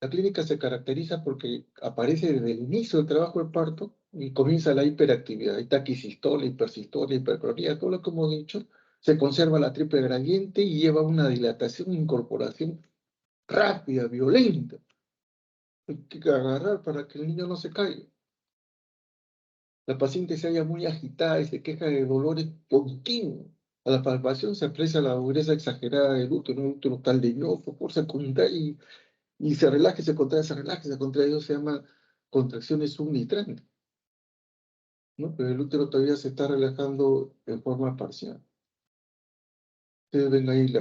La clínica se caracteriza porque aparece desde el inicio del trabajo del parto y comienza la hiperactividad. Hay taquisistolia, hipersistolia, hipercronía, todo lo que hemos dicho. Se conserva la triple gradiente y lleva una dilatación, incorporación rápida, violenta. Hay que agarrar para que el niño no se caiga. La paciente se halla muy agitada y se queja de dolores continuos. A la palpación se aprecia la dureza exagerada del útero, un útero caldeñoso, fuerza contrae y se relaja, se relaja, se contrae. Eso se llama contracciones subnitrantes, ¿no? Pero el útero todavía se está relajando en forma parcial. Ustedes ven ahí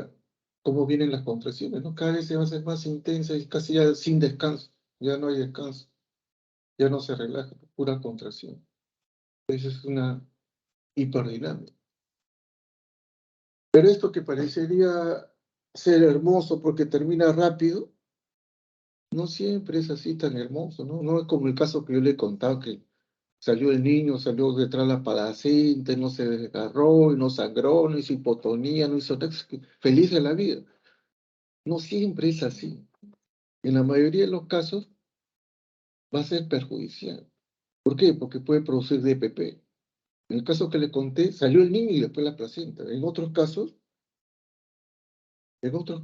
cómo vienen las contracciones, ¿no? Cada vez se va a hacer más intensa y casi ya sin descanso. Ya no hay descanso, ya no se relaja, pura contracción. Esa es una hiperdinamia. Pero esto que parecería ser hermoso porque termina rápido, no siempre es así tan hermoso, ¿no? No es como el caso que yo le he contado, que salió el niño, salió detrás de la placenta, no se desgarró, y no sangró, no hizo hipotonía, no hizo nada, feliz de la vida. No siempre es así. En la mayoría de los casos va a ser perjudicial. ¿Por qué? Porque puede producir DPP. En el caso que le conté, salió el niño y después la placenta. En otros casos, Esto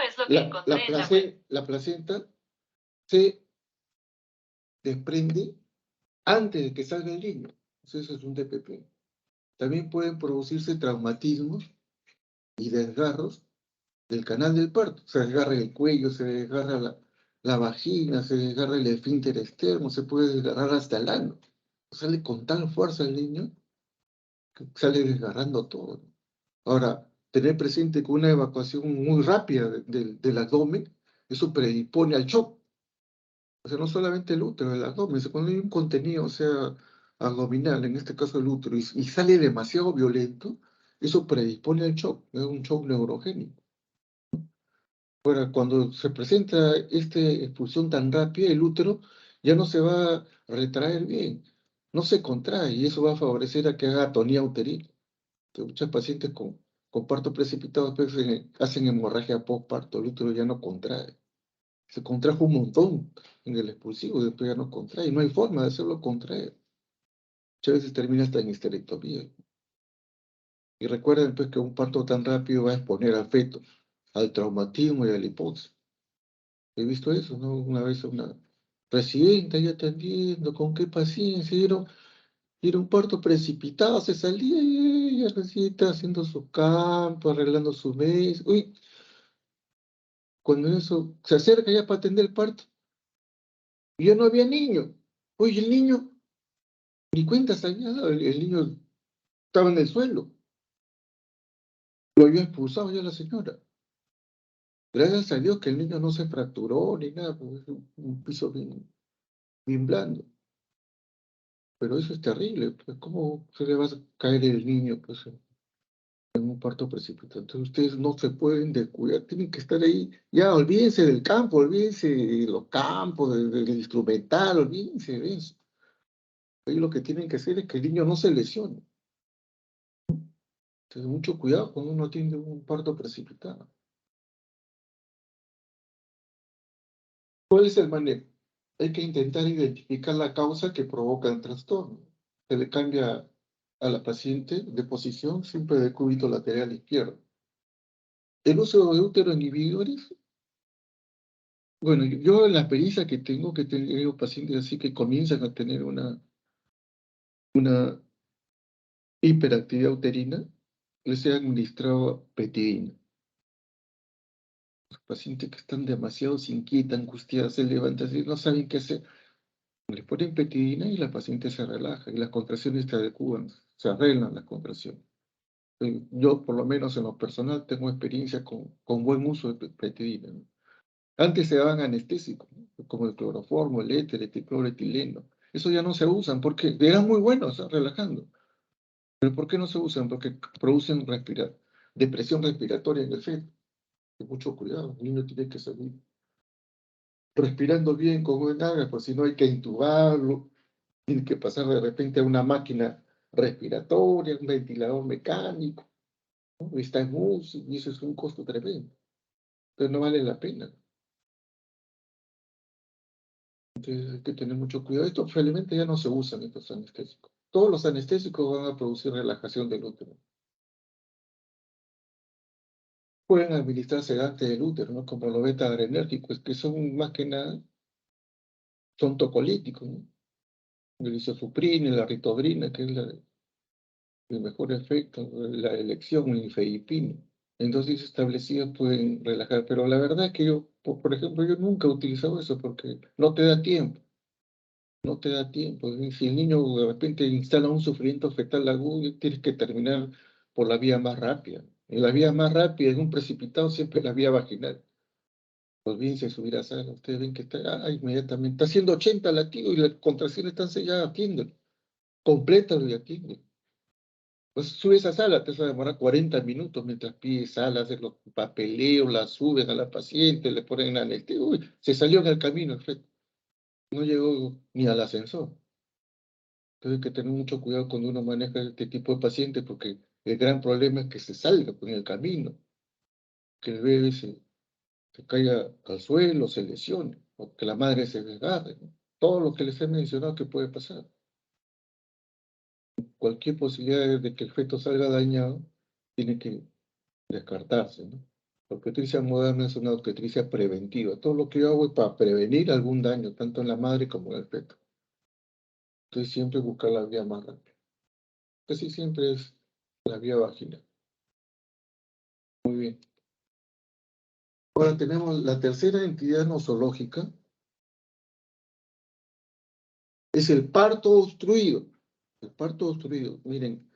es lo que encontré en la web. la placenta se desprende antes de que salga el niño. Entonces, eso es un DPP. También pueden producirse traumatismos y desgarros del canal del parto. Se desgarra el cuello, se desgarra la vagina, se desgarra el esfínter externo, se puede desgarrar hasta el ano. Sale con tal fuerza el niño que sale desgarrando todo. Ahora, tener presente que una evacuación muy rápida del abdomen, eso predispone al shock. O sea, no solamente el útero, el abdomen, cuando hay un contenido, o sea, abdominal, en este caso el útero, y sale demasiado violento, eso predispone al shock, es un shock neurogénico. Ahora, cuando se presenta esta expulsión tan rápida, el útero ya no se va a retraer bien, no se contrae, y eso va a favorecer a que haga atonía uterina. Entonces, muchos pacientes con parto precipitado después hacen hemorragia postparto, el útero ya no contrae. Se contrajo un montón en el expulsivo, después ya no contrae, y no hay forma de hacerlo contraer. Muchas veces termina hasta en histerectomía. Y recuerden pues que un parto tan rápido va a exponer al feto al traumatismo y a la hipoxia. He visto eso, ¿no? Una vez una residente ahí atendiendo, con qué paciencia, era un parto precipitado, se salía y ella recién haciendo su campo, arreglando su mes. Uy, cuando eso se acerca ya para atender el parto, y ya no había niño. Oye, el niño, ni cuenta se había dado, el niño estaba en el suelo. Lo había expulsado ya la señora. Gracias a Dios que el niño no se fracturó ni nada, porque es un piso bien blando. Pero eso es terrible, pues, ¿cómo se le va a caer el niño, pues, en un parto precipitado? Entonces ustedes no se pueden descuidar, tienen que estar ahí. Ya, olvídense del campo, olvídense de los campos, del instrumental, olvídense de eso. Ahí lo que tienen que hacer es que el niño no se lesione. Entonces, mucho cuidado cuando uno atiende un parto precipitado. ¿Cuál es el manejo? Hay que intentar identificar la causa que provoca el trastorno. Se le cambia a la paciente de posición siempre de cúbito lateral izquierdo. El uso de útero inhibidores, bueno, yo en la experiencia que tengo, que tengo pacientes así que comienzan a tener una hiperactividad uterina, les he administrado petidina. Los pacientes que están demasiado inquietas, angustiadas, se levantan así, no saben qué hacer. Le ponen petidina y la paciente se relaja y las contracciones se adecuan, se arreglan las contracciones. Yo, por lo menos en lo personal, tengo experiencia con buen uso de petidina, ¿no? Antes se daban anestésicos, ¿no? Como el cloroformo, el éter, el cloroetileno. Eso ya no se usan porque eran muy buenos, ¿no? Relajando. ¿Pero por qué no se usan? Porque producen depresión respiratoria en el feto. Mucho cuidado, el niño tiene que salir respirando bien con buen aire, pues si no hay que intubarlo, tiene que pasar de repente a una máquina respiratoria, un ventilador mecánico, ¿no? Está en uso y eso es un costo tremendo. Entonces no vale la pena. Entonces hay que tener mucho cuidado. Estos felizmente ya no se usan estos anestésicos. Todos los anestésicos van a producir relajación del útero. Pueden administrar sedantes del útero, ¿no? Como los beta-adrenérgicos, que son más que nada, son tocolíticos, ¿no? El isosuprina, la ritodrina, que es el mejor efecto, la elección, el ifedipino. En dosis establecidas pueden relajar, pero la verdad es que yo, por ejemplo, yo nunca he utilizado eso porque no te da tiempo, no te da tiempo. Y si el niño de repente instala un sufrimiento fetal agudo, tienes que terminar por la vía más rápida. Y la vía más rápida en un precipitado siempre es la vía vaginal. Pues bien, se subir a sala, ustedes ven que está, inmediatamente, está haciendo 80 latidos y las contracciones están selladas, atienden, complétalo y atienden. Pues sube esa sala, te va a demorar 40 minutos mientras pides sala, haces los papeleos, la suben a la paciente, le ponen anestesia. Uy, se salió en el camino el feto. No llegó ni al ascensor. Entonces hay que tener mucho cuidado cuando uno maneja este tipo de pacientes porque el gran problema es que se salga en el camino, que el bebé se caiga al suelo, se lesione, o que la madre se desgarre, ¿no? Todo lo que les he mencionado que puede pasar. Cualquier posibilidad de que el feto salga dañado tiene que descartarse, ¿no? La obstetricia moderna es una obstetricia preventiva. Todo lo que yo hago es para prevenir algún daño, tanto en la madre como en el feto. Entonces siempre buscar la vía más rápida. Casi siempre es la vía vaginal. Muy bien. Ahora tenemos la tercera entidad nosológica, es el parto obstruido. El parto obstruido, miren,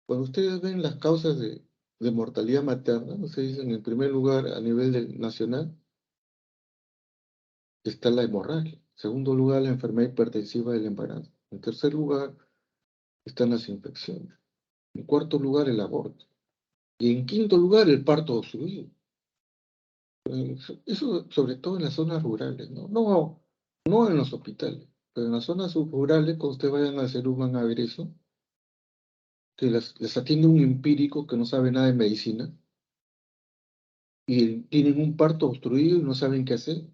cuando ustedes ven las causas de mortalidad materna, ustedes dicen en primer lugar a nivel nacional, está la hemorragia. En segundo lugar, la enfermedad hipertensiva del embarazo. En tercer lugar, están las infecciones. En cuarto lugar, el aborto. Y en quinto lugar, el parto obstruido. Eso sobre todo en las zonas rurales, ¿no? No en los hospitales, pero en las zonas rurales, cuando ustedes vayan a hacer un agreso, que les atiende un empírico que no sabe nada de medicina, y tienen un parto obstruido y no saben qué hacer.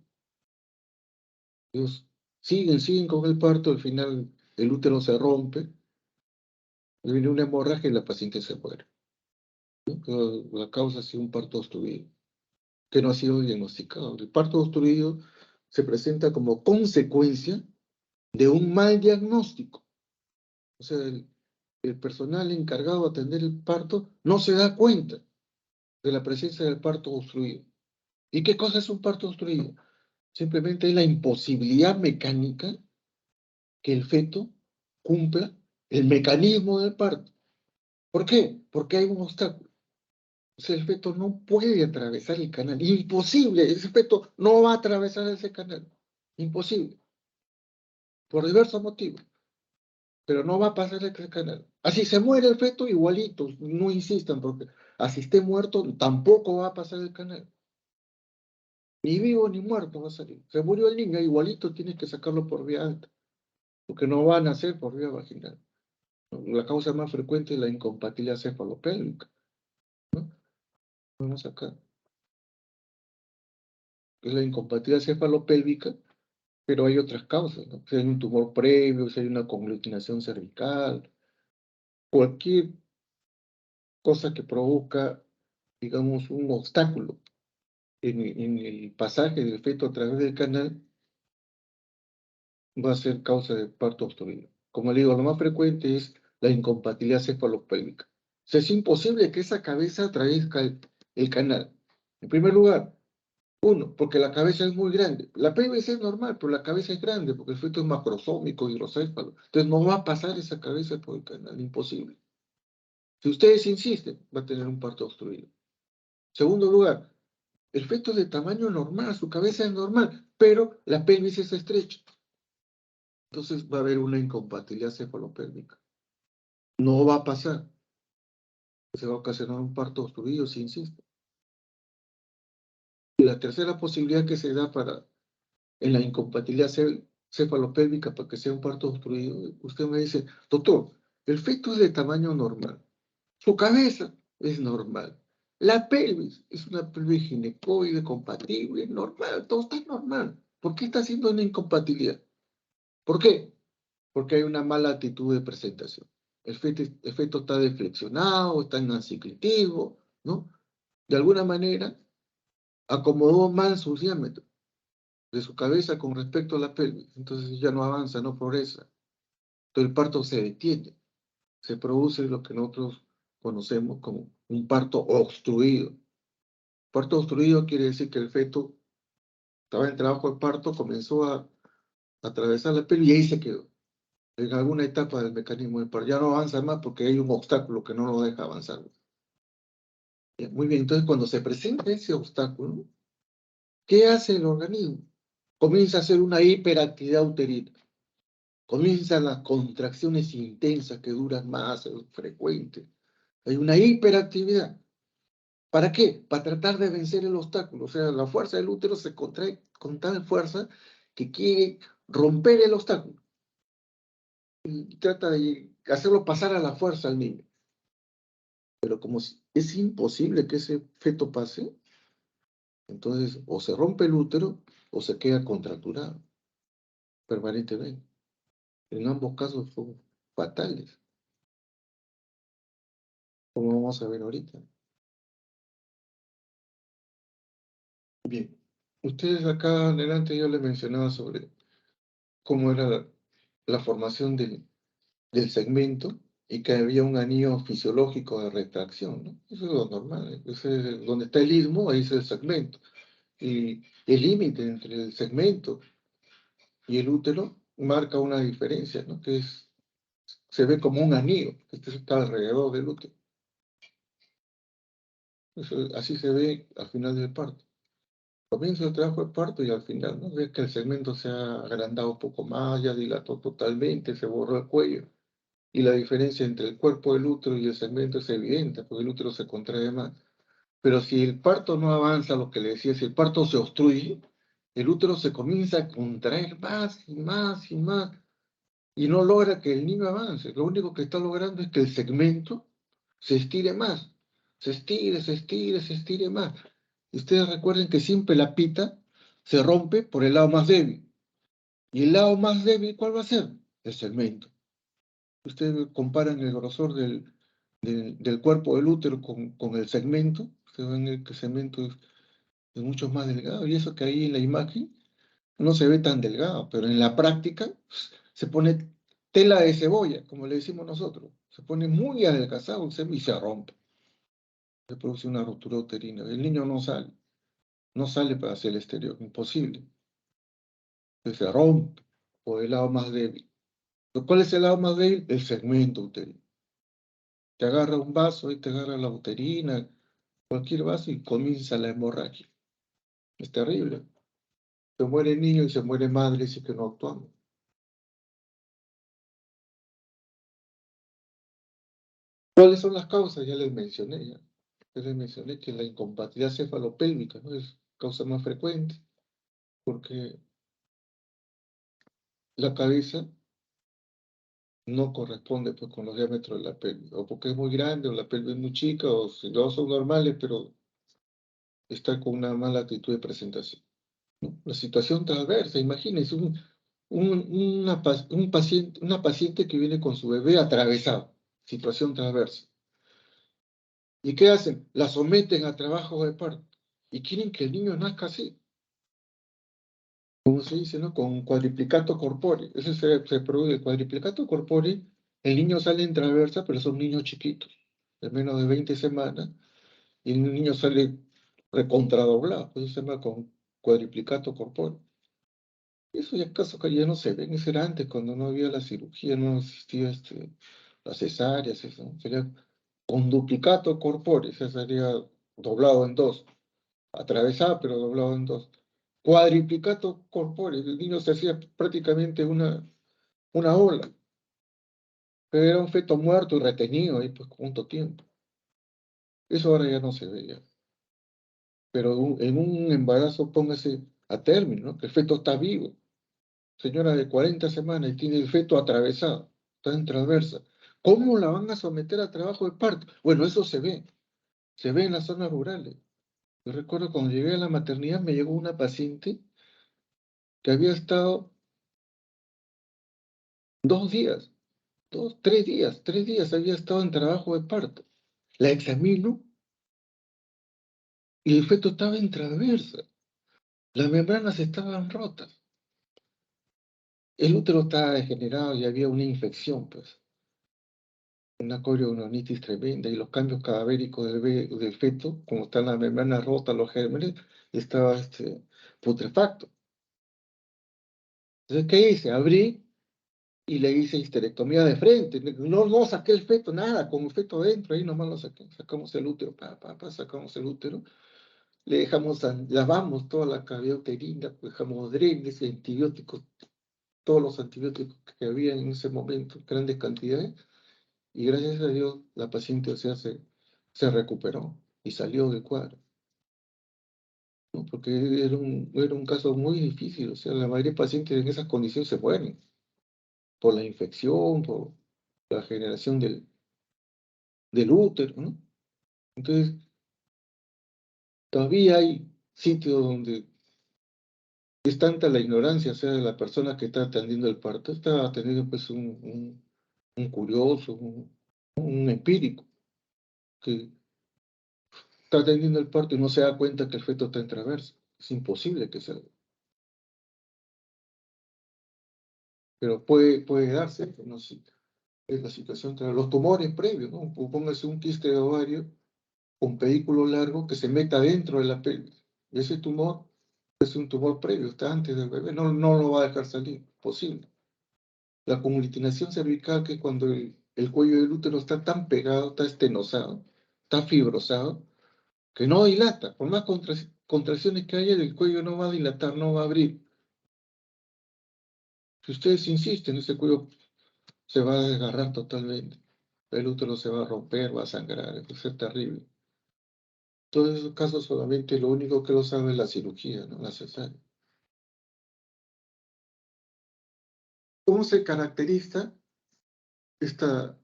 Ellos siguen con el parto, al final el útero se rompe, y viene una hemorragia y la paciente se muere, ¿no? Pero la causa ha sido un parto obstruido, que no ha sido diagnosticado. El parto obstruido se presenta como consecuencia de un mal diagnóstico. O sea, el personal encargado de atender el parto no se da cuenta de la presencia del parto obstruido. ¿Y qué cosa es un parto obstruido? Simplemente es la imposibilidad mecánica que el feto cumpla el mecanismo del parto. ¿Por qué? Porque hay un obstáculo. O sea, el feto no puede atravesar el canal. Imposible. Ese feto no va a atravesar ese canal. Imposible. Por diversos motivos. Pero no va a pasar ese canal. Así se muere el feto, igualito. No insistan, porque así esté muerto, tampoco va a pasar el canal. Ni vivo ni muerto va a salir. Se murió el niño, igualito tienes que sacarlo por vía alta. Porque no va a nacer por vía vaginal. La causa más frecuente es la incompatibilidad cefalopélvica. ¿No? Vamos acá. Es la incompatibilidad cefalopélvica, pero hay otras causas, ¿no? Si hay un tumor previo, si hay una conglutinación cervical, cualquier cosa que provoca, digamos, un obstáculo en el pasaje del feto a través del canal, va a ser causa de parto obstruido. Como le digo, lo más frecuente es la incompatibilidad cefalopélvica. O sea, es imposible que esa cabeza atraviesca el canal. En primer lugar, uno, porque la cabeza es muy grande. La pelvis es normal, pero la cabeza es grande porque el feto es macrosómico, hidrocéfalo. Entonces no va a pasar esa cabeza por el canal, imposible. Si ustedes insisten, va a tener un parto obstruido. Segundo lugar, el feto es de tamaño normal, su cabeza es normal, pero la pelvis es estrecha. Entonces va a haber una incompatibilidad cefalopélvica. No va a pasar. Se va a ocasionar un parto obstruido si insiste. Y la tercera posibilidad que se da en la incompatibilidad cefalopélvica para que sea un parto obstruido, usted me dice, doctor, el feto es de tamaño normal, su cabeza es normal, la pelvis es una pelvis ginecoide compatible, normal, todo está normal. ¿Por qué está haciendo una incompatibilidad? ¿Por qué? Porque hay una mala actitud de presentación. El feto está deflexionado, está en aciclitismo, ¿no? De alguna manera acomodó mal sus diámetros de su cabeza con respecto a la pelvis. Entonces ya no avanza, no progresa. Entonces el parto se detiene. Se produce lo que nosotros conocemos como un parto obstruido. Parto obstruido quiere decir que el feto estaba en trabajo de parto, comenzó a atravesar la pelvis y ahí se quedó. En alguna etapa del mecanismo del parto. Ya no avanza más porque hay un obstáculo que no lo deja avanzar. Bien, muy bien, entonces cuando se presenta ese obstáculo, ¿qué hace el organismo? Comienza a hacer una hiperactividad uterina. Comienzan las contracciones intensas que duran más, frecuentes. Hay una hiperactividad. ¿Para qué? Para tratar de vencer el obstáculo. O sea, la fuerza del útero se contrae con tal fuerza que quiere romper el obstáculo. Y trata de hacerlo pasar a la fuerza al niño. Pero como es imposible que ese feto pase, entonces o se rompe el útero o se queda contracturado permanentemente. En ambos casos son fatales, como vamos a ver ahorita. Bien, ustedes acá adelante yo les mencionaba sobre cómo era la formación del segmento y que había un anillo fisiológico de retracción, ¿no? Eso es lo normal, donde está el istmo, ahí es el segmento. Y el límite entre el segmento y el útero marca una diferencia, ¿no? Se ve como un anillo, que está alrededor del útero. Así se ve al final del parto. Comienza el trabajo de parto y al final, ¿no? Ves que el segmento se ha agrandado un poco más, ya dilató totalmente, se borró el cuello. Y la diferencia entre el cuerpo del útero y el segmento es evidente, porque el útero se contrae más. Pero si el parto no avanza, lo que le decía, si el parto se obstruye, el útero se comienza a contraer más y más y más, y no logra que el niño avance. Lo único que está logrando es que el segmento se estire más, se estire más. Y ustedes recuerden que siempre la pita se rompe por el lado más débil. ¿Y el lado más débil cuál va a ser? El segmento. Ustedes comparan el grosor del cuerpo del útero con el segmento, ustedes ven que el segmento es mucho más delgado, y eso que ahí en la imagen no se ve tan delgado, pero en la práctica se pone tela de cebolla, como le decimos nosotros, se pone muy adelgazado y se rompe, se produce una ruptura uterina, el niño no sale para hacia el exterior, imposible, se rompe por el lado más débil. ¿Cuál es el lado más débil? El segmento uterino. Te agarra un vaso y te agarra la uterina, cualquier vaso y comienza la hemorragia. Es terrible. Se muere niño y se muere madre si que no actuamos. ¿Cuáles son las causas? Ya les mencioné, ya. Ya les mencioné que la incompatibilidad cefalopélvica, ¿no? Es causa más frecuente, porque la cabeza no corresponde pues, con los diámetros de la pelvis, o porque es muy grande, o la pelvis es muy chica, o si los son normales, pero está con una mala actitud de presentación, ¿no? La situación transversa, imagínense una paciente que viene con su bebé atravesado, situación transversa. ¿Y qué hacen? La someten a trabajo de parto y quieren que el niño nazca así, como se dice, ¿no? Con cuadriplicato corpóreo. Eso se produce el cuadriplicato corpóreo, el niño sale en transversa, pero son niños chiquitos, de menos de 20 semanas, y el niño sale recontradoblado, pues eso se llama con cuadriplicato corpóreo. Eso ya casos que ya no se ven, eso era antes, cuando no había la cirugía, no existía las cesáreas, eso, ¿no? Sería con duplicato corpóreo, eso sería doblado en dos, atravesado pero doblado en dos. Cuadriplicato corpóreo, el niño se hacía prácticamente una ola, pero era un feto muerto y retenido ahí pues cuánto tiempo. Eso ahora ya no se ve ya. Pero en un embarazo póngase a término, ¿no? Que el feto está vivo. Señora de 40 semanas y tiene el feto atravesado, está en transversa. ¿Cómo la van a someter a trabajo de parto? Bueno, eso se ve en las zonas rurales. Yo recuerdo cuando llegué a la maternidad me llegó una paciente que había estado 2 días, 3 días había estado en trabajo de parto. La examino y el feto estaba en transversa. Las membranas estaban rotas. El útero estaba degenerado y había una infección, pues. Una corioneuritis tremenda y los cambios cadavéricos del feto, como están las membranas rotas, los gérmenes, estaba putrefacto. Entonces, ¿qué hice? Abrí y le hice histerectomía de frente. No saqué el feto, nada, con el feto dentro, ahí nomás lo saqué. Sacamos el útero, sacamos el útero. Le dejamos, lavamos toda la cavidad uterina, dejamos drenes, antibióticos, todos los antibióticos que había en ese momento, grandes cantidades. Y gracias a Dios, la paciente, o sea, se recuperó y salió del cuadro, ¿no? Porque era un caso muy difícil, o sea, la mayoría de pacientes en esas condiciones se mueren por la infección, por la generación del útero, ¿no? Entonces, todavía hay sitios donde es tanta la ignorancia, o sea, de la persona que está atendiendo el parto, está atendiendo pues un curioso, un empírico, que está atendiendo el parto y no se da cuenta que el feto está en traverso. Es imposible que salga. Pero puede darse, pues, no sé, es la situación. Los tumores previos, ¿no? Póngase un quiste de ovario con pedículo largo que se meta dentro de la pelvis. Y ese tumor es un tumor previo, está antes del bebé, no lo va a dejar salir, posible. La conglutinación cervical, que es cuando el cuello del útero está tan pegado, está estenosado, está fibrosado, que no dilata. Por más contracciones que haya, el cuello no va a dilatar, no va a abrir. Si ustedes insisten, ese cuello se va a desgarrar totalmente. El útero se va a romper, va a sangrar, va a ser terrible. Todos esos casos solamente lo único que lo sabe es la cirugía, ¿no? La cesárea. ¿Cómo se caracteriza este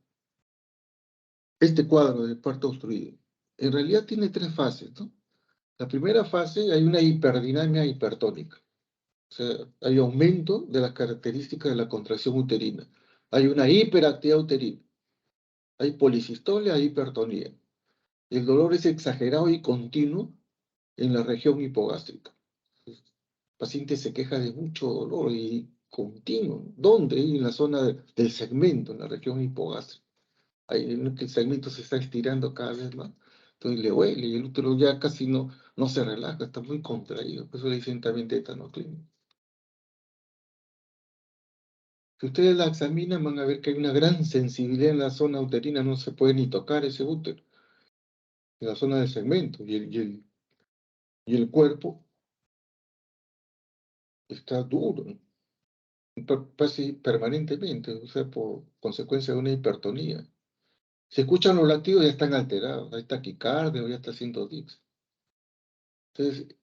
cuadro de parto obstruido? En realidad tiene 3 fases, ¿no? La primera fase hay una hiperdinamia hipertónica. O sea, hay aumento de las características de la contracción uterina. Hay una hiperactividad uterina. Hay policistolia, hay hipertonía. El dolor es exagerado y continuo en la región hipogástrica. El paciente se queja de mucho dolor y continuo. ¿Dónde? En la zona del segmento, en la región hipogástrica. Ahí en que el segmento se está estirando cada vez más. Entonces le duele y el útero ya casi no se relaja, está muy contraído. Por eso le dicen también tétano clínico. Si ustedes la examinan, van a ver que hay una gran sensibilidad en la zona uterina, no se puede ni tocar ese útero. en la zona del segmento, y el cuerpo está duro, ¿no? Casi permanentemente, o sea, por consecuencia de una hipertonía. Si escuchan los latidos ya están alterados, hay taquicardia, ya está haciendo tics. Entonces,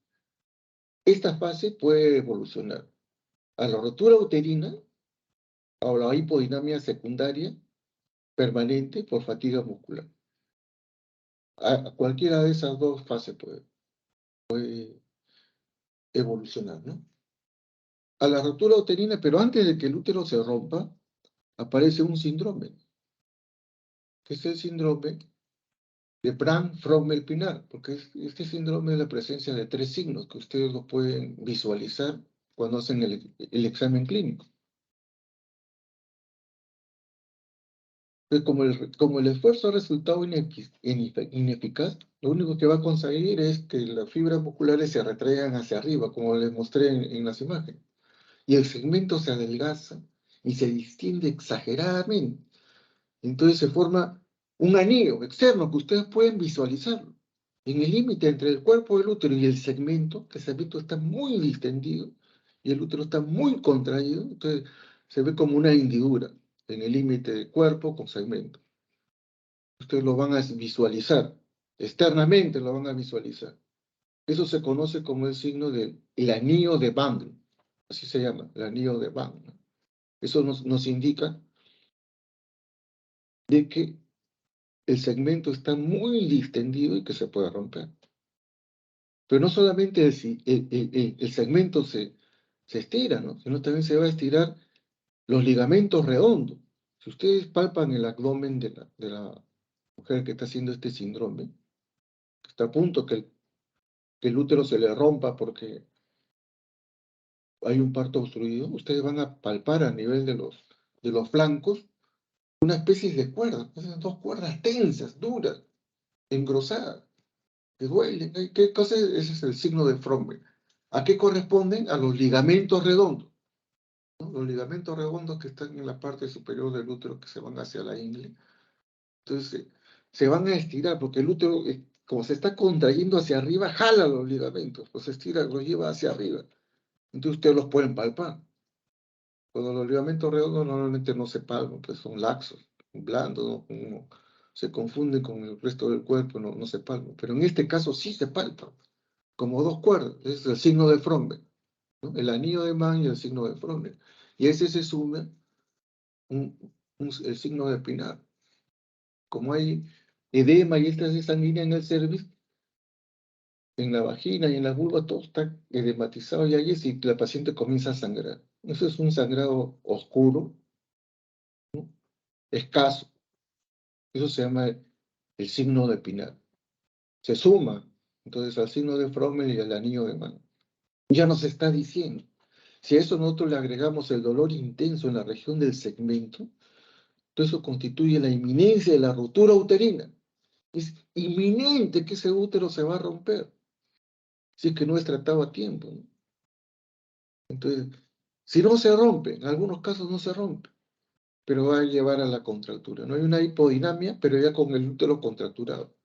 esta fase puede evolucionar a la rotura uterina o la hipodinamia secundaria permanente por fatiga muscular. A cualquiera de esas dos fases puede evolucionar, ¿no? A la rotura uterina, pero antes de que el útero se rompa, aparece un síndrome, que es el síndrome de Brandt-Frommer-Pinar, porque este síndrome es la presencia de 3 signos que ustedes lo pueden visualizar cuando hacen el examen clínico. Entonces, como el esfuerzo ha resultado ineficaz, lo único que va a conseguir es que las fibras musculares se retraigan hacia arriba, como les mostré en las imágenes, y el segmento se adelgaza y se distiende exageradamente. Entonces se forma un anillo externo que ustedes pueden visualizarlo. En el límite entre el cuerpo del útero y el segmento, que el segmento está muy distendido y el útero está muy contraído, entonces se ve como una hendidura en el límite del cuerpo con segmento. Ustedes lo van a visualizar, externamente lo van a visualizar. Eso se conoce como el signo del anillo de Van, así se llama, el anillo de Van, ¿no? Eso nos indica de que el segmento está muy distendido y que se puede romper. Pero no solamente el segmento se estira, ¿no? Sino también se va a estirar los ligamentos redondos. Si ustedes palpan el abdomen de la mujer que está haciendo este síndrome, que está a punto que el útero se le rompa porque hay un parto obstruido, ustedes van a palpar a nivel de los flancos una especie de cuerdas, esas 2 cuerdas tensas, duras, engrosadas, que duelen. ¿Qué cosa es? Ese es el signo de Frommer. ¿A qué corresponden? A los ligamentos redondos, ¿no? Los ligamentos redondos que están en la parte superior del útero que se van hacia la ingle. Entonces se van a estirar porque el útero, como se está contrayendo hacia arriba, jala los ligamentos, los estira, los lleva hacia arriba. Entonces ustedes los pueden palpar. Cuando los ligamentos redondos normalmente no se palpan, pues son laxos, blandos, ¿no? Se confunden con el resto del cuerpo, no se palpan. Pero en este caso sí se palpan, como 2 cuerdas. Ese es el signo de Frommer, ¿no? El anillo de Mann y el signo de Frommer. Y ese se suma el signo de Pinar. Como hay edema y estasis sanguínea en el cervix, en la vagina y en la vulva, todo está edematizado y ahí si la paciente comienza a sangrar. Eso es un sangrado oscuro, escaso. Eso se llama el signo de Pinar. Se suma entonces al signo de Frommer y al anillo de Mann. Ya nos está diciendo. Si a eso nosotros le agregamos el dolor intenso en la región del segmento, todo eso constituye la inminencia de la ruptura uterina. Es inminente que ese útero se va a romper, si es que no es tratado a tiempo, ¿no? Entonces, si no se rompe, en algunos casos no se rompe, pero va a llevar a la contractura. No hay una hipodinamia, pero ya con el útero contracturado.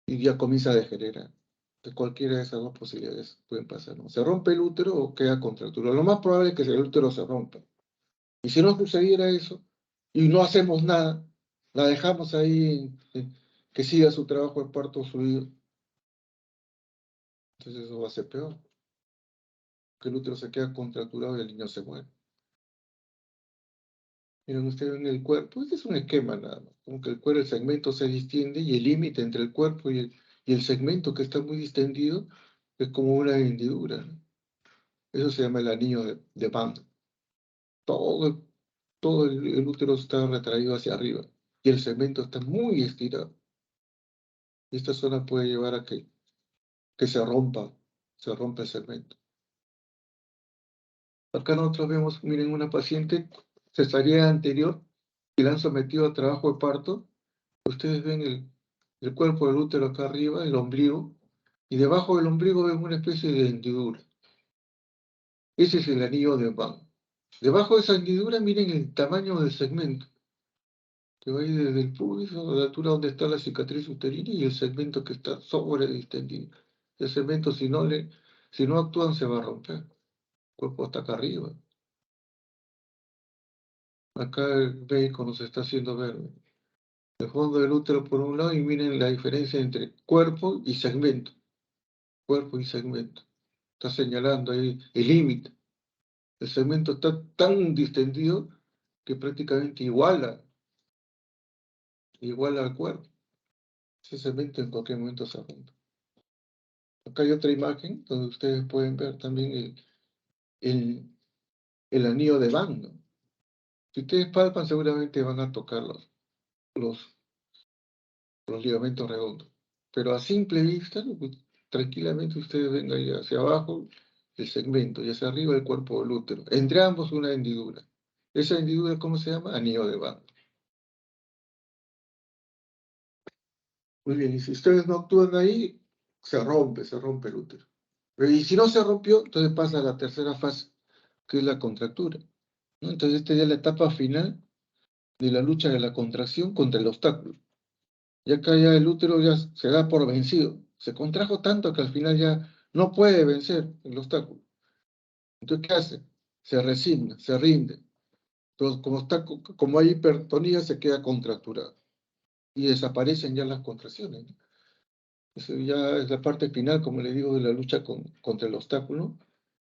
Y ya comienza a degenerar. De cualquiera de esas dos posibilidades pueden pasar, ¿no? Se rompe el útero o queda contracturado. Lo más probable es que el útero se rompa. Y si no sucediera eso, y no hacemos nada, la dejamos ahí, que siga su trabajo de parto fluido, entonces eso va a ser peor. Que el útero se queda contracturado y el niño se muere. Miren ustedes en el cuerpo, este es un esquema nada más, como que el segmento se distiende y el límite entre el cuerpo y el segmento que está muy distendido es como una hendidura, ¿no? Eso se llama el anillo de Van. Todo, todo el útero está retraído hacia arriba y el segmento está muy estirado. Y esta zona puede llevar a que se rompa el segmento. Acá nosotros vemos, miren, una paciente cesárea anterior que la han sometido a trabajo de parto. Ustedes ven el cuerpo del útero acá arriba, el ombligo, y debajo del ombligo ven una especie de hendidura. Ese es el anillo de Van. Debajo de esa hendidura, miren el tamaño del segmento. que va a ir desde el pubis a la altura donde está la cicatriz uterina y el segmento que está sobre distendido. El segmento, si no actúan, se va a romper. El cuerpo está acá arriba. Acá el médico nos está haciendo ver el fondo del útero por un lado y miren la diferencia entre cuerpo y segmento. Cuerpo y segmento. Está señalando ahí el límite. El segmento está tan distendido que prácticamente iguala al cuerpo. Ese segmento en cualquier momento se rompe. Acá hay otra imagen donde ustedes pueden ver también el anillo de Van, ¿no? Si ustedes palpan, seguramente van a tocar los, los ligamentos redondos. Pero a simple vista, ¿no? Pues, tranquilamente ustedes ven ahí hacia abajo el segmento y hacia arriba el cuerpo del útero. Entre ambos una hendidura. Esa hendidura, ¿cómo se llama? Anillo de Van. Muy bien, y si ustedes no actúan ahí, se rompe el útero. Y si no se rompió, entonces pasa a la tercera fase, que es la contractura, ¿no? Entonces esta ya es la etapa final de la lucha de la contracción contra el obstáculo. Y acá ya el útero ya se da por vencido. Se contrajo tanto que al final ya no puede vencer el obstáculo. Entonces, ¿qué hace? Se resigna, se rinde. Entonces, como hay hipertonía, se queda contracturado. Y desaparecen ya las contracciones, ¿no? Eso ya es la parte final, como le digo, de la lucha contra el obstáculo.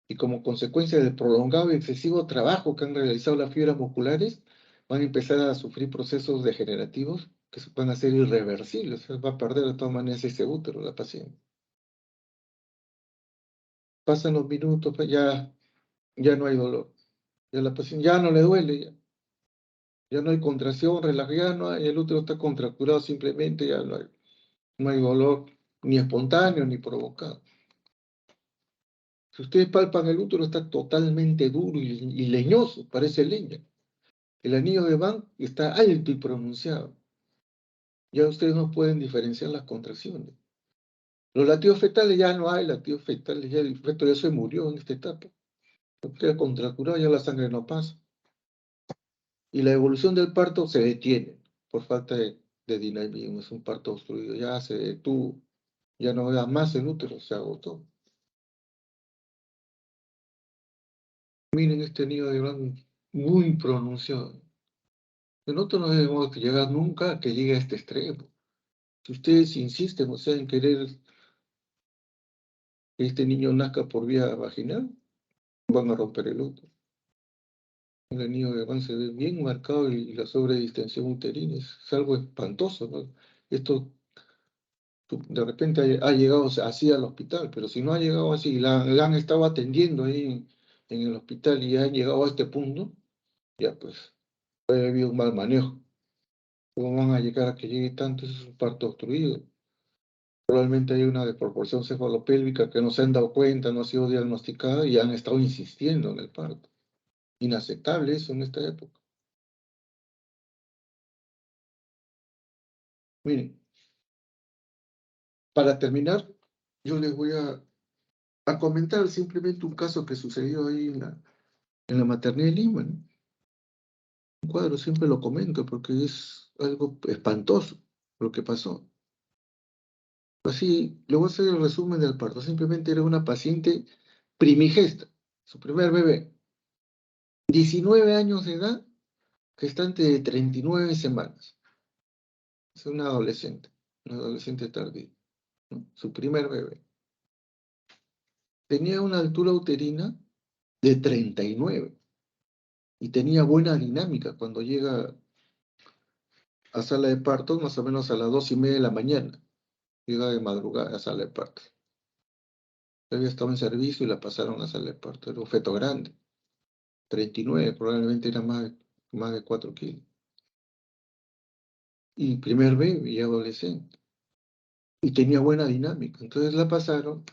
Y como consecuencia del prolongado y excesivo trabajo que han realizado las fibras musculares, van a empezar a sufrir procesos degenerativos que van a ser irreversibles. O sea, va a perder de todas maneras ese útero la paciente. Pasan los minutos, pues ya no hay dolor. Ya la paciente ya no le duele, ya no hay contracción, relaja, ya no hay, el útero está contracturado simplemente, ya no hay dolor ni espontáneo ni provocado. Si ustedes palpan el útero, está totalmente duro y leñoso, parece leña. El anillo de Van está alto y pronunciado. Ya ustedes no pueden diferenciar las contracciones. Los latidos fetales ya no hay latidos fetales, ya el feto ya se murió en esta etapa. Queda contracturado, ya la sangre no pasa. Y la evolución del parto se detiene por falta de dinamismo. Es un parto obstruido, ya se detuvo, ya no da más el útero, se agotó. Miren este anillo de Van muy pronunciado. Nosotros no debemos llegar nunca a que llegue a este extremo. Si ustedes insisten, o sea, en querer que este niño nazca por vía vaginal, van a romper el útero. El anillo de Van se ve bien marcado y la sobredistensión uterina es algo espantoso, ¿no? Esto de repente ha llegado así al hospital, pero si no ha llegado así, la han estado atendiendo ahí en el hospital y han llegado a este punto, ya pues, puede haber habido un mal manejo. ¿Cómo van a llegar a que llegue tanto? Eso es un parto obstruido. Probablemente hay una desproporción cefalopélvica que no se han dado cuenta, no ha sido diagnosticada y han estado insistiendo en el parto. Inaceptable eso en esta época. Miren, para terminar, yo les voy a comentar simplemente un caso que sucedió ahí en la maternidad de Lima, ¿no? Un cuadro, siempre lo comento porque es algo espantoso lo que pasó. Así, le voy a hacer el resumen del parto. Simplemente era una paciente primigesta, su primer bebé, 19 años de edad, gestante de 39 semanas. Es una adolescente tardía, ¿no? Su primer bebé. Tenía una altura uterina de 39 y tenía buena dinámica cuando llega a sala de partos, más o menos a las 2:30 de la mañana. Llega de madrugada a sala de partos. Ella estaba en servicio y la pasaron a sala de parto. Era un feto grande, 39, probablemente era más de 4 kilos. Y primer bebé y adolescente. Y tenía buena dinámica. Entonces la pasaron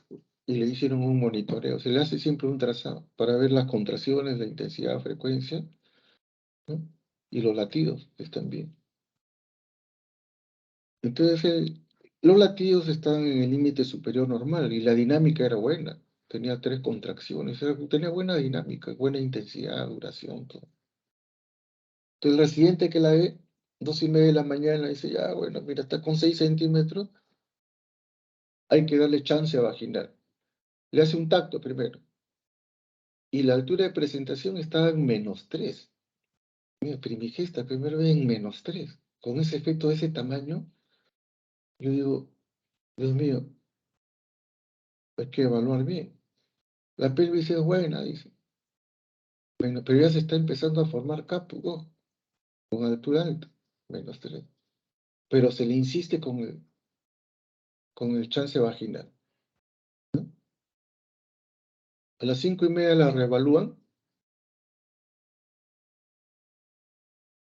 y le hicieron un monitoreo. Se le hace siempre un trazado para ver las contracciones, la intensidad, frecuencia, ¿no? Y los latidos están bien. Entonces los latidos están en el límite superior normal y la dinámica era buena. Tenía 3 contracciones, tenía buena dinámica, buena intensidad, duración, todo. Entonces la siguiente que la ve 2:30 de la mañana, dice, ya, bueno, mira, está con 6 centímetros, hay que darle chance vaginal. Le hace un tacto primero. Y la altura de presentación estaba en -3. Mira, primigesta, primero en -3. Con ese efecto de ese tamaño, yo digo, Dios mío, hay que evaluar bien. La pelvis es buena, dice. Bueno, pero ya se está empezando a formar capo, con altura alta, -3. Pero se le insiste con el chance vaginal. A las 5:30 la reevalúan.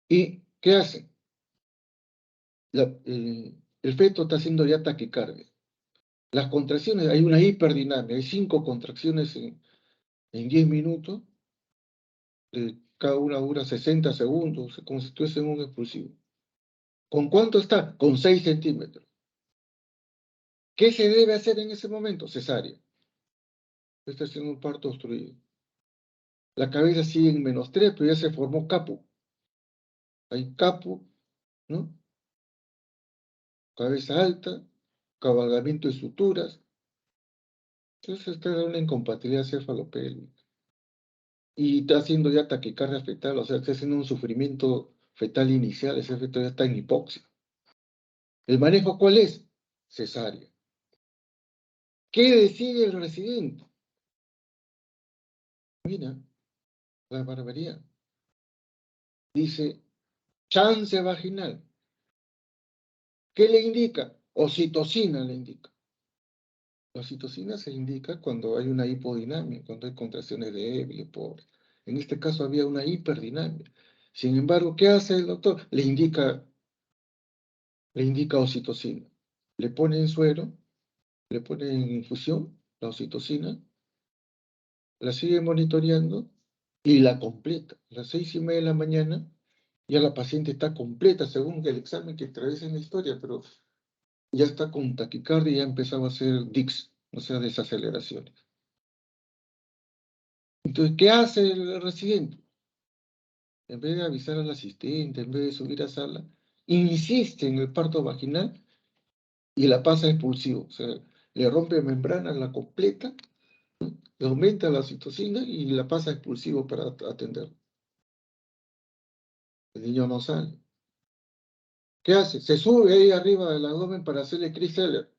¿Y qué hacen? El feto está haciendo ya taquicardia. Las contracciones, hay una hiperdinamia, hay 5 contracciones en 10 minutos, cada una dura 60 segundos, como si estuviese en un expulsivo. ¿Con cuánto está? Con 6 centímetros. ¿Qué se debe hacer en ese momento? Cesárea. Está haciendo un parto obstruido. La cabeza sigue en -3, pero ya se formó capo. Hay capo, ¿no? Cabeza alta, cabalgamiento de suturas. Entonces está en una incompatibilidad cefalopélvica. Y está haciendo ya taquicardia fetal, o sea, está haciendo un sufrimiento fetal inicial, ese feto ya está en hipoxia. ¿El manejo cuál es? Cesárea. ¿Qué decide el residente? Mira, la barbaridad. Dice, chance vaginal. ¿Qué le indica? Oxitocina le indica. La oxitocina se indica cuando hay una hipodinamia, cuando hay contracciones débiles, pobres. En este caso había una hiperdinamia. Sin embargo, ¿qué hace el doctor? Le indica oxitocina. Le pone en suero, le pone en infusión la oxitocina, la sigue monitoreando y la completa. A las 6:30 de la mañana ya la paciente está completa según el examen que traes en la historia, pero ya está con taquicardia y ya empezaba a hacer DICS, o sea, desaceleraciones. Entonces, ¿qué hace el residente? En vez de avisar al asistente, en vez de subir a sala, insiste en el parto vaginal y la pasa expulsivo. O sea, le rompe membrana, la completa, le aumenta la oxitocina y la pasa expulsivo para atender. El niño no sale. ¿Qué hace? Se sube ahí arriba del abdomen para hacerle Chris Heller.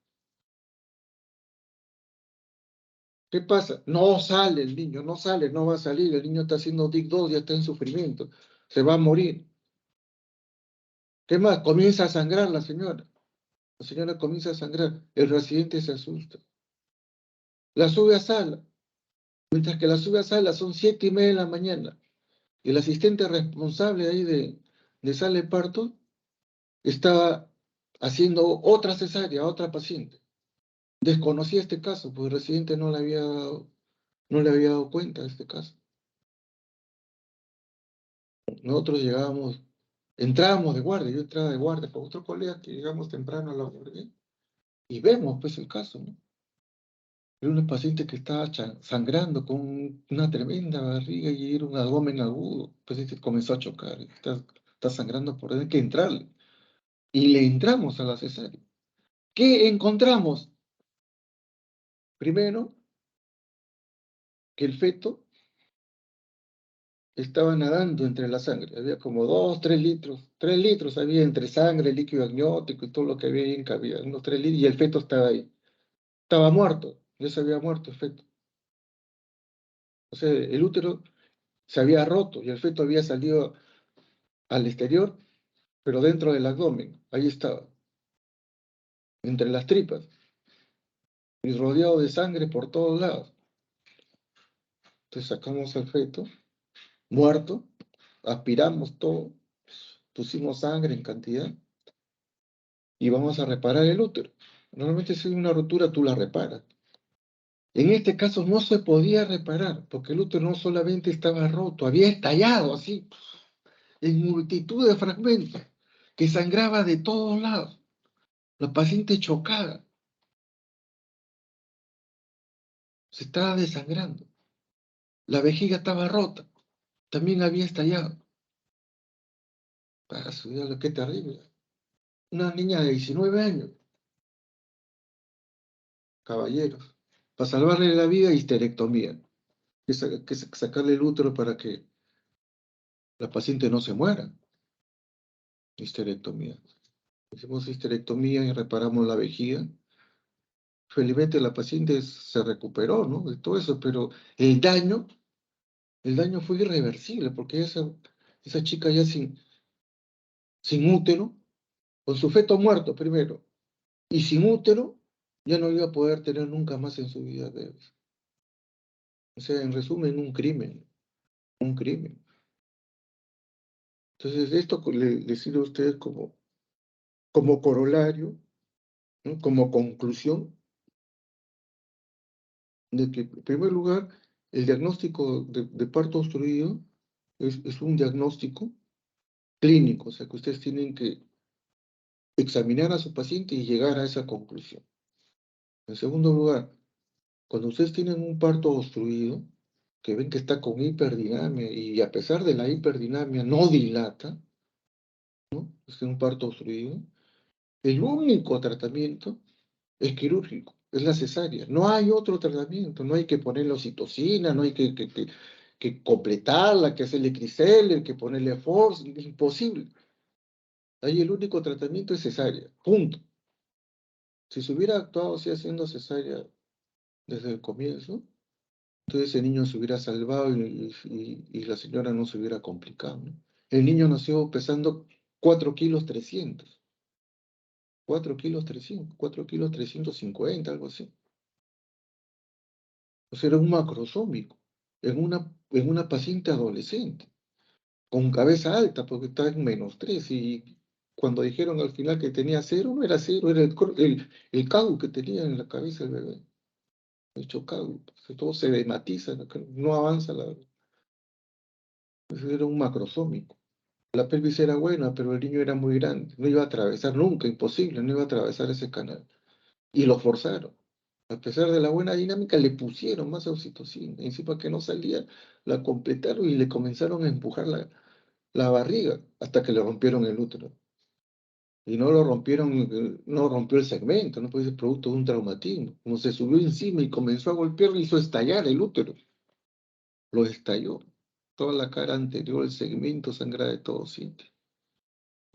¿Qué pasa? No sale el niño, no sale, no va a salir. El niño está haciendo DIC 2, ya está en sufrimiento. Se va a morir. ¿Qué más? Comienza a sangrar la señora. La señora comienza a sangrar. El residente se asusta. La sube a sala. Mientras que la sube a sala son 7:30 de la mañana. Y el asistente responsable ahí de sala de parto estaba haciendo otra cesárea a otra paciente. Desconocía este caso, porque el residente no le había dado cuenta de este caso. Nosotros entrábamos de guardia, yo entraba de guardia con otro colega que llegamos temprano a la guardia y vemos pues el caso, ¿no? Era una paciente que estaba sangrando con una tremenda barriga y era un abdomen agudo. El paciente comenzó a chocar, está sangrando por dentro, hay que entrarle. Y le entramos a la cesárea. ¿Qué encontramos? Primero, que el feto estaba nadando entre la sangre. Había como 2, 3 litros. 3 litros había entre sangre, líquido amniótico y todo lo que había ahí en cabida. Unos 3 litros y el feto estaba ahí. Estaba muerto. Ya se había muerto el feto. O sea, el útero se había roto y el feto había salido al exterior, pero dentro del abdomen. Ahí estaba. Entre las tripas. Y rodeado de sangre por todos lados. Entonces sacamos al feto, muerto, aspiramos todo, pusimos sangre en cantidad y vamos a reparar el útero. Normalmente si hay una rotura tú la reparas. En este caso no se podía reparar porque el útero no solamente estaba roto, había estallado así en multitud de fragmentos que sangraba de todos lados. La paciente chocada se estaba desangrando. La vejiga estaba rota, también había estallado. Ah, su Dios, qué terrible. Una niña de 19 años, caballeros. Para salvarle la vida, histerectomía. Que sacarle el útero para que la paciente no se muera. Histerectomía. Hicimos histerectomía y reparamos la vejiga. Felizmente la paciente se recuperó, ¿no? De todo eso, pero el daño fue irreversible, porque esa chica ya sin útero, con su feto muerto primero, y sin útero, ya no iba a poder tener nunca más en su vida bebés. O sea, en resumen, un crimen, un crimen. Entonces, esto le sirve a ustedes como corolario, ¿no? Como conclusión, de que, en primer lugar, el diagnóstico de parto obstruido es un diagnóstico clínico, o sea, que ustedes tienen que examinar a su paciente y llegar a esa conclusión. En segundo lugar, cuando ustedes tienen un parto obstruido, que ven que está con hiperdinamia y a pesar de la hiperdinamia no dilata, es un parto obstruido, el único tratamiento es quirúrgico, es la cesárea. No hay otro tratamiento, no hay que ponerle oxitocina, no hay que completarla, que hacerle Crisel, que ponerle Force, imposible. Ahí el único tratamiento es cesárea, punto. Si se hubiera actuado así haciendo cesárea desde el comienzo, entonces ese niño se hubiera salvado y la señora no se hubiera complicado, ¿no? El niño nació pesando 4 kilos 300, 4 kilos 300, 4 kilos 350, algo así. O sea, era un macrosómico en una paciente adolescente, con cabeza alta, porque estaba en -3, y cuando dijeron al final que tenía cero, no era cero, era el CAU que tenía en la cabeza el bebé, el chocado, todo se dematiza, no avanza era un macrosómico. La pelvis era buena, pero el niño era muy grande, no iba a atravesar nunca, imposible, no iba a atravesar ese canal. Y lo forzaron. A pesar de la buena dinámica, le pusieron más oxitocina. Encima que no salía, la completaron y le comenzaron a empujar la barriga hasta que le rompieron el útero. Y no lo rompieron, no rompió el segmento, no puede ser producto de un traumatismo. Como se subió encima y comenzó a golpear, hizo estallar el útero. Lo estalló. Toda la cara anterior, el segmento sangraba de todos sitios.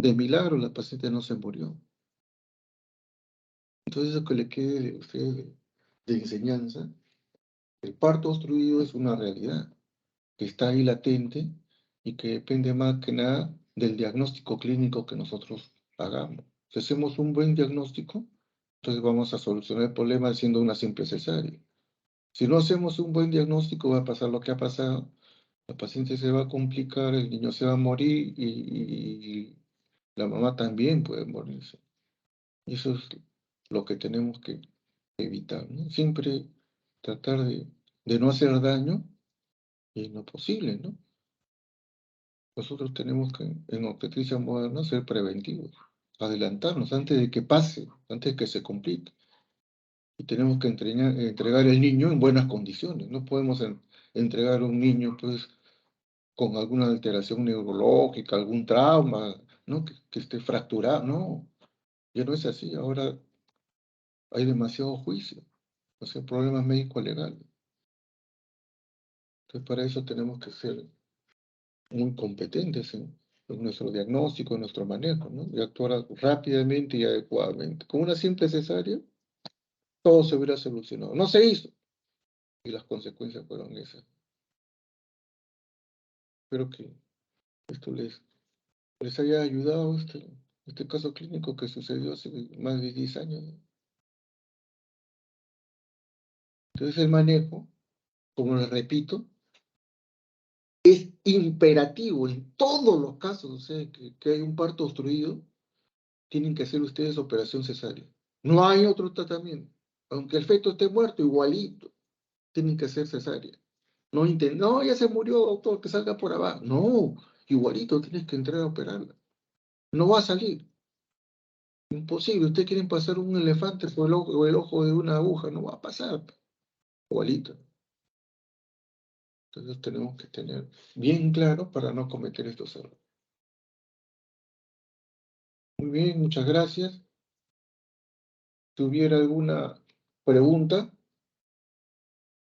De milagro, la paciente no se murió. Entonces, eso que le quede a ustedes de enseñanza, el parto obstruido es una realidad que está ahí latente y que depende más que nada del diagnóstico clínico que nosotros hagamos. Si hacemos un buen diagnóstico, entonces vamos a solucionar el problema haciendo una simple cesárea. Si no hacemos un buen diagnóstico, va a pasar lo que ha pasado. La paciente se va a complicar, el niño se va a morir y la mamá también puede morirse. Y eso es lo que tenemos que evitar, ¿no? Siempre tratar de no hacer daño y en lo posible, ¿no? Nosotros tenemos que, en obstetricia moderna, ser preventivos, adelantarnos antes de que pase, antes de que se complique. Y tenemos que entregar el niño en buenas condiciones. No podemos entregar un niño, pues, con alguna alteración neurológica, algún trauma, ¿no? Que esté fracturado. No, ya no es así. Ahora hay demasiado juicio, o sea, problemas médico-legales. Entonces, para eso tenemos que ser muy competentes en nuestro diagnóstico, en nuestro manejo, ¿no? Y actuar rápidamente y adecuadamente. Con una simple cesárea, todo se hubiera solucionado. No se hizo, y las consecuencias fueron esas. Espero que esto les haya ayudado, este caso clínico que sucedió hace más de 10 años, ¿no? Entonces, el manejo, como les repito, es imperativo en todos los casos, o sea, que hay un parto obstruido, tienen que hacer ustedes operación cesárea. No hay otro tratamiento. Aunque el feto esté muerto, igualito, tienen que hacer cesárea. No, no, ya se murió, doctor, que salga por abajo. No, igualito tienes que entrar a operarla. No va a salir. Imposible. Ustedes quieren pasar un elefante por el ojo de una aguja. No va a pasar. Igualito. Entonces tenemos que tener bien claro para no cometer estos errores. Muy bien, muchas gracias. ¿Tuviera alguna pregunta?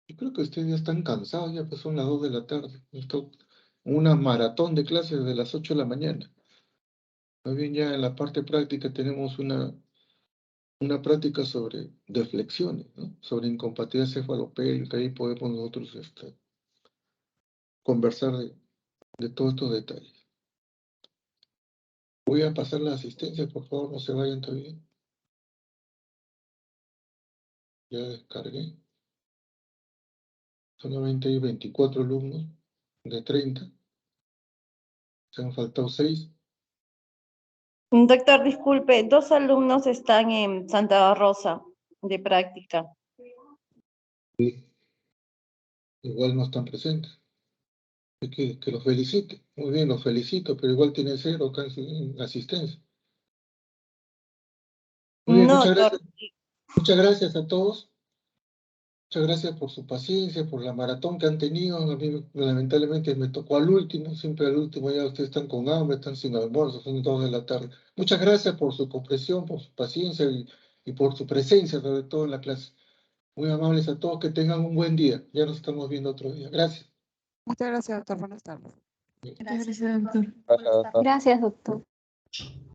Yo creo que ustedes ya están cansados, ya pues son las 2 de la tarde. Esto, una maratón de clases de las 8 de la mañana. Más bien ya en la parte práctica tenemos una práctica sobre deflexiones, ¿no? Sobre incompatibilidad cefalopélvica, ahí podemos nosotros conversar de todos estos detalles. Voy a pasar la asistencia, por favor, no se vayan todavía. Ya descargué. Solamente hay 24 alumnos de 30. Se han faltado 6. Doctor, disculpe, 2 alumnos están en Santa Rosa de práctica. Igual no están presentes. Hay que los felicite. Muy bien, los felicito, pero igual tiene 0 acá en asistencia. Muy bien, No, muchas doctor. gracias. Muchas gracias a todos. Muchas gracias por su paciencia, por la maratón que han tenido. A mí, lamentablemente, me tocó al último, siempre al último. Ya ustedes están con hambre, están sin almuerzo, son 2 de la tarde. Muchas gracias por su comprensión, por su paciencia y por su presencia, sobre todo en la clase. Muy amables a todos, que tengan un buen día. Ya nos estamos viendo otro día. Gracias. Muchas gracias, doctor. Buenas tardes. Gracias, doctor. Gracias, doctor. Gracias, doctor.